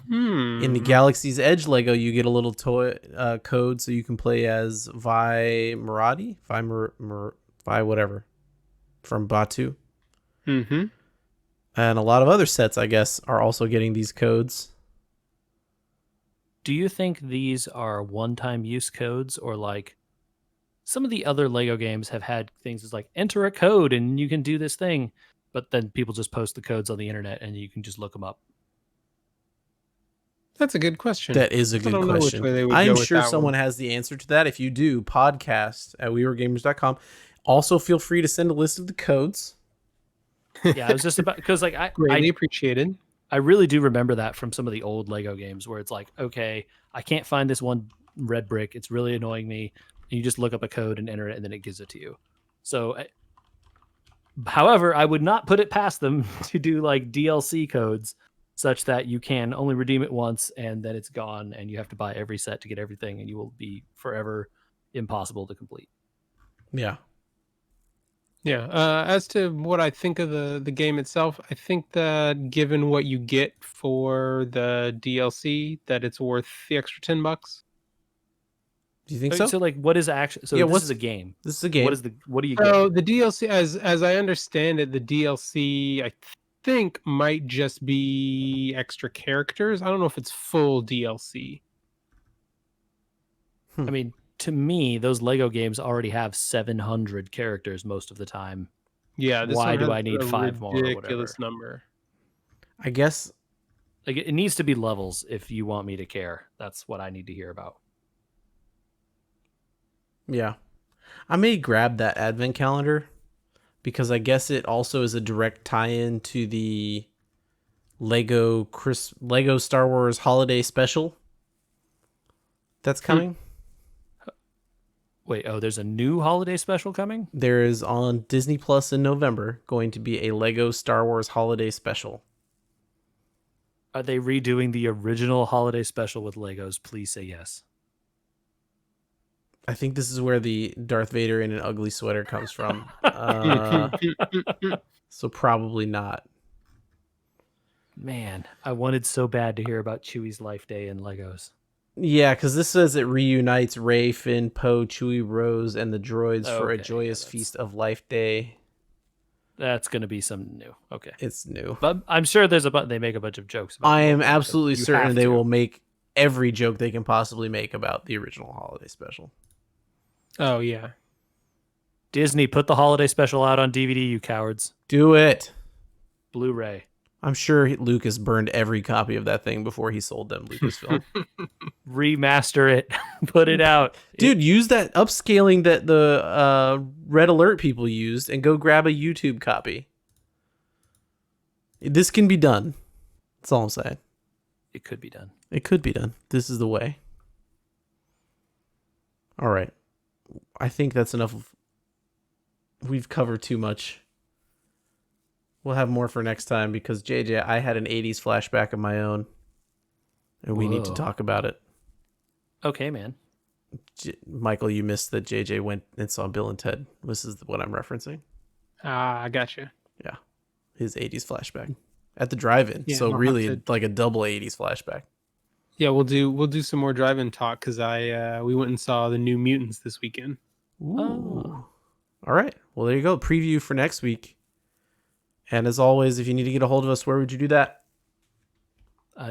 In the Galaxy's Edge Lego, you get a little toy code so you can play as Vi Maradi, Vi whatever, from Batu. Mm-hmm. And a lot of other sets, I guess, are also getting these codes. Do you think these are one-time use codes, or like some of the other Lego games have had things as like enter a code and you can do this thing, but then people just post the codes on the internet and you can just look them up? That's a good question. That is a good question. I'm sure someone has the answer to that. If you do, podcast at wewergamers.com. Also, feel free to send a list of the codes. Yeah, I was just about, because like I greatly appreciated. I really do remember that from some of the old Lego games where it's like, okay, I can't find this one red brick. It's really annoying me. And you just look up a code and enter it, and then it gives it to you. So, however, I would not put it past them to do like DLC codes such that you can only redeem it once and then it's gone and you have to buy every set to get everything and you will be forever impossible to complete. Yeah. Yeah. As to what I think of the game itself, I think that given what you get for the DLC, that it's worth the extra $10. Do you think so? So like, what is actually? So yeah, this is a game. This is a game. What do you get? So the DLC, as I understand it, the DLC I think might just be extra characters. I don't know if it's full DLC. I mean, to me, those Lego games already have 700 characters most of the time. Yeah, this why one do I need 5 more? Ridiculous number. I guess like it needs to be levels if you want me to care. That's what I need to hear about. Yeah, I may grab that Advent calendar because I guess it also is a direct tie-in to the Lego Star Wars Holiday Special that's coming. Wait, there's a new holiday special coming? There is on Disney Plus in November going to be a Lego Star Wars Holiday Special. Are they redoing the original holiday special with Legos? Please say yes. I think this is where the Darth Vader in an ugly sweater comes from. So probably not. Man, I wanted so bad to hear about Chewie's Life Day in Legos. Yeah, because this says it reunites Rey, Finn, Poe, Chewie, Rose, and the droids for a Okay, yeah, joyous feast of Life Day. That's going to be something new. Okay. It's new. But I'm sure they make a bunch of jokes about I the am old one, so absolutely you certain have they to. will make every joke they can possibly make about the original holiday special. Oh yeah. Disney, put the holiday special out on DVD, you cowards. Do it. Blu-ray. I'm sure Lucas burned every copy of that thing before he sold them Lucasfilm. Remaster it. Put it out. Dude, use that upscaling that the Red Alert people used and go grab a YouTube copy. This can be done. That's all I'm saying. It could be done. It could be done. This is the way. All right. I think that's enough. We've covered too much. We'll have more for next time because JJ, I had an 80s flashback of my own. And we need to Whoa. talk about it. Okay, man. Michael, you missed that JJ went and saw Bill and Ted. This is what I'm referencing. I gotcha. Yeah. His 80s flashback at the drive-in. Yeah, So I'll really have like a double 80s flashback. Yeah, we'll do some more drive-in talk because we went and saw the New Mutants this weekend. Ooh. Oh. All right. Well, there you go. Preview for next week. And as always, if you need to get a hold of us, where would you do that?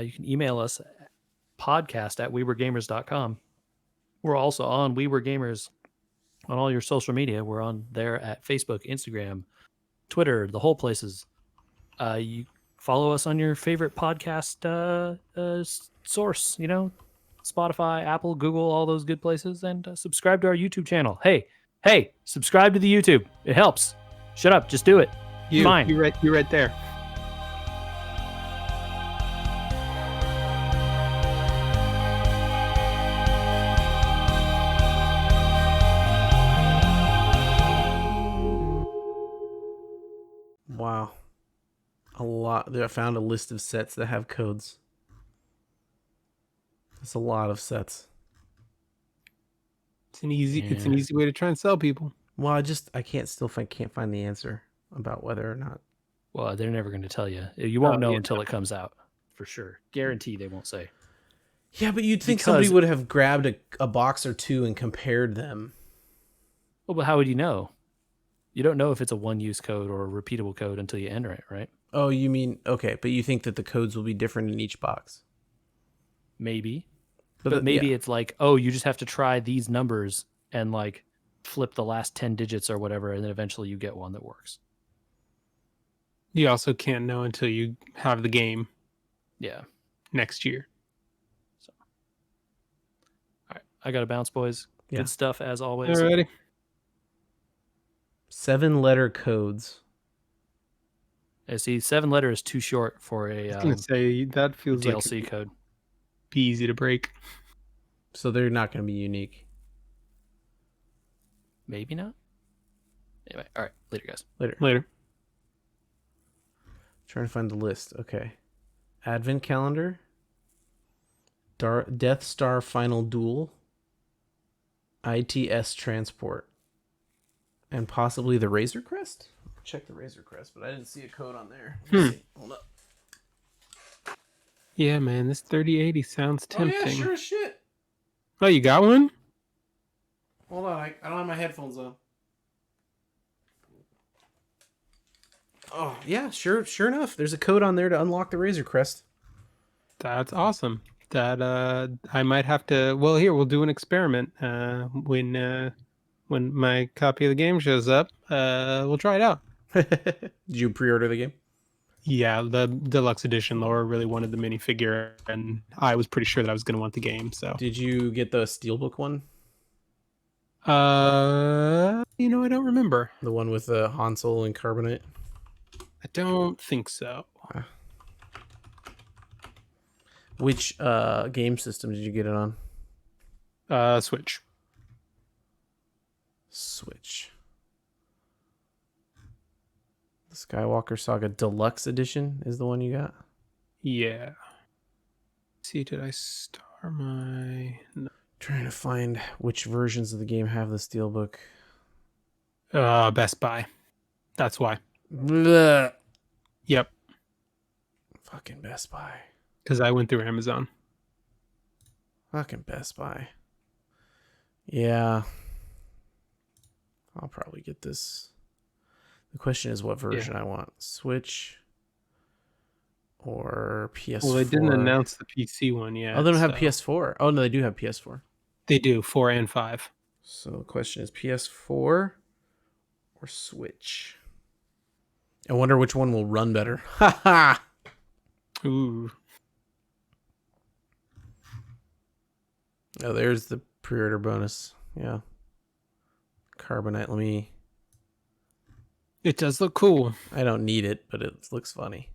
You can email us at podcast@wewergamers.com. We're also on We Were Gamers on all your social media. We're on there at Facebook, Instagram, Twitter, the whole places. You follow us on your favorite podcast source, Spotify, Apple, Google, all those good places, and subscribe to our YouTube channel. Hey, subscribe to the YouTube. It helps. Shut up. Just do it. Fine. You're right there. Wow. A lot. I found a list of sets that have codes. That's a lot of sets. It's an easy way to try and sell people. Well, I can't find the answer about whether or not. Well, they're never going to tell you. You won't know yeah. until it comes out, for sure. Guarantee they won't say. Yeah, but you'd think somebody would have grabbed a box or two and compared them. Well, but how would you know? You don't know if it's a one-use code or a repeatable code until you enter it, right? Oh, you mean, okay, but you think that the codes will be different in each box? Maybe. But maybe it's like, oh, you just have to try these numbers and like flip the last 10 digits or whatever, and then eventually you get one that works. You also can't know until you have the game. Yeah. Next year. So, all right, I got to bounce, boys. Yeah. Good stuff as always. Alrighty. 7-letter codes. I see 7 letters is too short for a I was gonna say that feels DLC like code. be easy to break. So they're not going to be unique. Maybe not. Anyway, all right. Later, guys. Later. Trying to find the list. Okay. Advent calendar. Death Star Final Duel. ITS transport. And possibly the Razor Crest? Check the Razor Crest, but I didn't see a code on there. Let's see. Hold up. Yeah, man, this 3080 sounds tempting. Oh, yeah, sure as shit. Oh, you got one? Hold on. I don't have my headphones on. Oh, yeah, sure enough. There's a code on there to unlock the Razor Crest. That's awesome. That I might have to. Well, here we'll do an experiment. When my copy of the game shows up, we'll try it out. Did you pre-order the game? Yeah, the deluxe edition. Laura really wanted the minifigure, and I was pretty sure that I was going to want the game. So, Did you get the Steelbook one? I don't remember. The one with the Hansel and Carbonite? I don't think so. Which game system did you get it on? Switch. Switch. The Skywalker Saga Deluxe Edition is the one you got? Yeah. see, did I star my? No. Trying to find which versions of the game have the steelbook. Best Buy. That's why. Blech. Yep, Fucking Best Buy. because I went through Amazon. Fucking Best Buy. Yeah. I'll probably get this. The question is what version I want. Switch or PS4. Well, they didn't announce the PC one yet. Oh, they don't have PS4. Oh, no, they do have PS4. They do, 4 and 5. So the question is PS4 or Switch. I wonder which one will run better. Ha ha! Ooh. Oh, there's the pre-order bonus. Yeah. Carbonite. Let me... It does look cool. I don't need it, but it looks funny.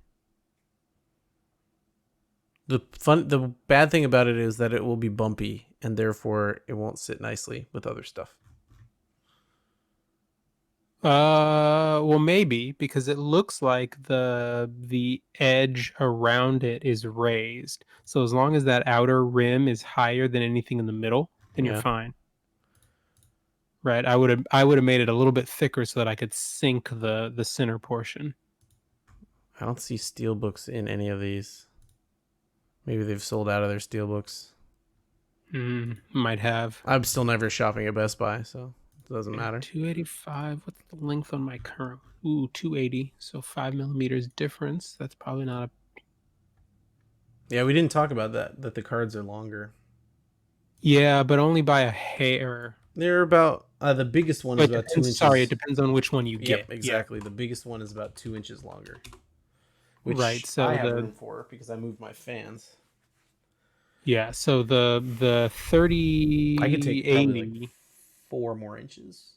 The bad thing about it is that it will be bumpy, and therefore it won't sit nicely with other stuff. Well, maybe because it looks like the edge around it is raised. So as long as that outer rim is higher than anything in the middle, then you're Yeah. fine. Right? I would have made it a little bit thicker so that I could sink the center portion. I don't see steelbooks in any of these. Maybe they've sold out of their steelbooks. Might have. I'm still never shopping at Best Buy, so it doesn't matter. 285. What's the length on my current? Ooh, 280. So 5 millimeters difference. That's probably not a. Yeah, we didn't talk about that the cards are longer. Yeah, but only by a hair. They're about the biggest one is about 2 inches. Sorry, it depends on which one you get. Yep, exactly. Yeah. The biggest one is about 2 inches longer. Which right, so I have room for because I moved my fans. Yeah, so the 3080, I could take probably like 4 more inches.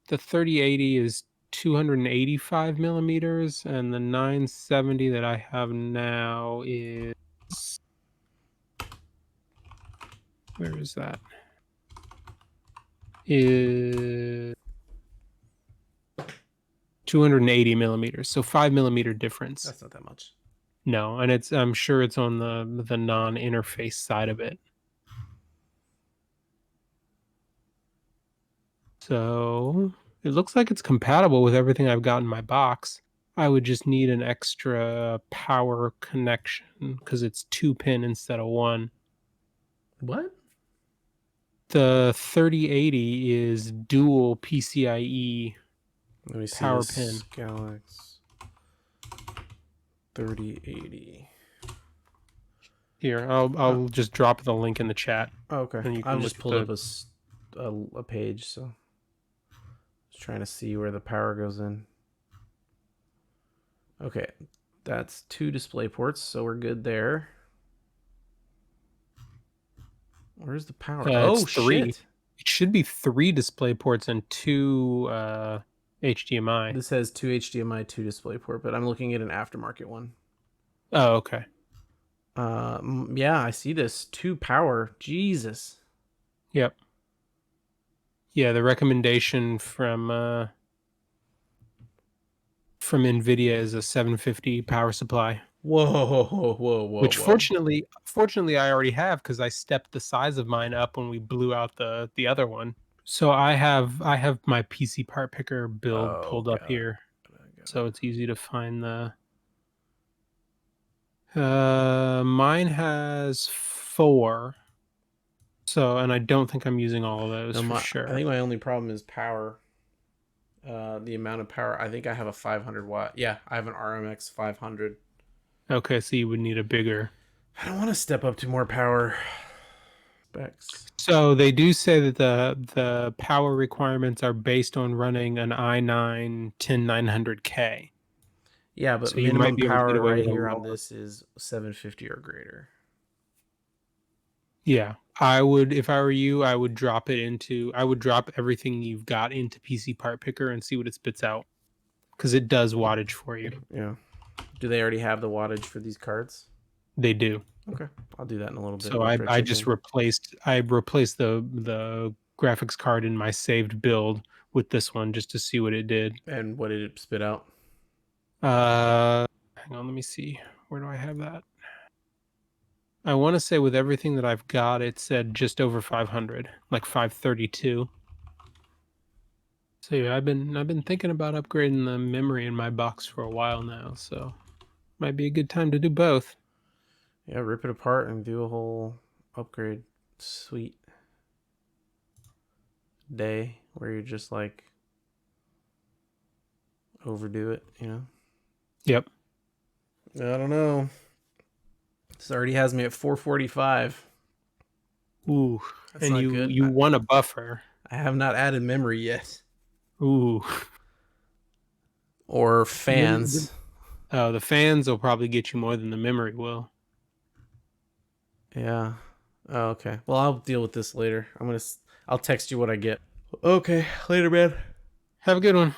The 3080 is 285 millimeters, and the 970 that I have now is, where is that? Is 280 millimeters, so 5 millimeter difference. That's not that much. No, and I'm sure it's on the non-interface side of it. So it looks like it's compatible with everything I've got in my box. I would just need an extra power connection because it's 2-pin instead of 1. What? The 3080 is dual PCIe Let me see power this pin. Galax 3080. Here, I'll just drop the link in the chat. Oh, okay. And you can I've look just at pulled up a page, so just trying to see where the power goes in. Okay, that's 2 display ports, so we're good there. Where's the power? It's 3. Shit! It should be 3 display ports and 2 HDMI. This has 2 HDMI, 2 display port, but I'm looking at an aftermarket one. Oh, okay. Yeah, I see this. 2 power. Jesus. Yep. Yeah, the recommendation from nVidia is a 750 power supply. Whoa. Which fortunately I already have because I stepped the size of mine up when we blew out the other one. So I have my PC part picker build pulled up here, so it's easy to find the. Mine has 4. So, and I don't think I'm using all of those for sure. I think my only problem is power. The amount of power. I think I have a 500 watt. Yeah, I have an RMX 500. Okay, so you would need a bigger. I don't want to step up to more power specs. So they do say that the power requirements are based on running an i9 10900K. Yeah, but so you minimum might be power right with here on this is 750 or greater. Yeah, I would, if I were you, I would drop everything you've got into PC part picker and see what it spits out, because it does wattage for you. Yeah. Do they already have the wattage for these cards? They do. Okay, I'll do that in a little bit. So I just replaced the graphics card in my saved build with this one just to see what it did. And what did it spit out? Hang on, let me see. Where do I have that? I want to say with everything that I've got, it said just over 500, like 532. So yeah, I've been thinking about upgrading the memory in my box for a while now, so might be a good time to do both. Yeah, rip it apart and do a whole upgrade. Sweet day where you just like overdo it, you know? Yep. I don't know. This already has me at 445. Ooh, That's and not you good. you want a buffer. I have not added memory yet. Ooh. Or The fans. oh, the fans will probably get you more than the memory will. Yeah. Oh, okay. Well, I'll deal with this later. I'll text you what I get. Okay. Later, man. Have a good one.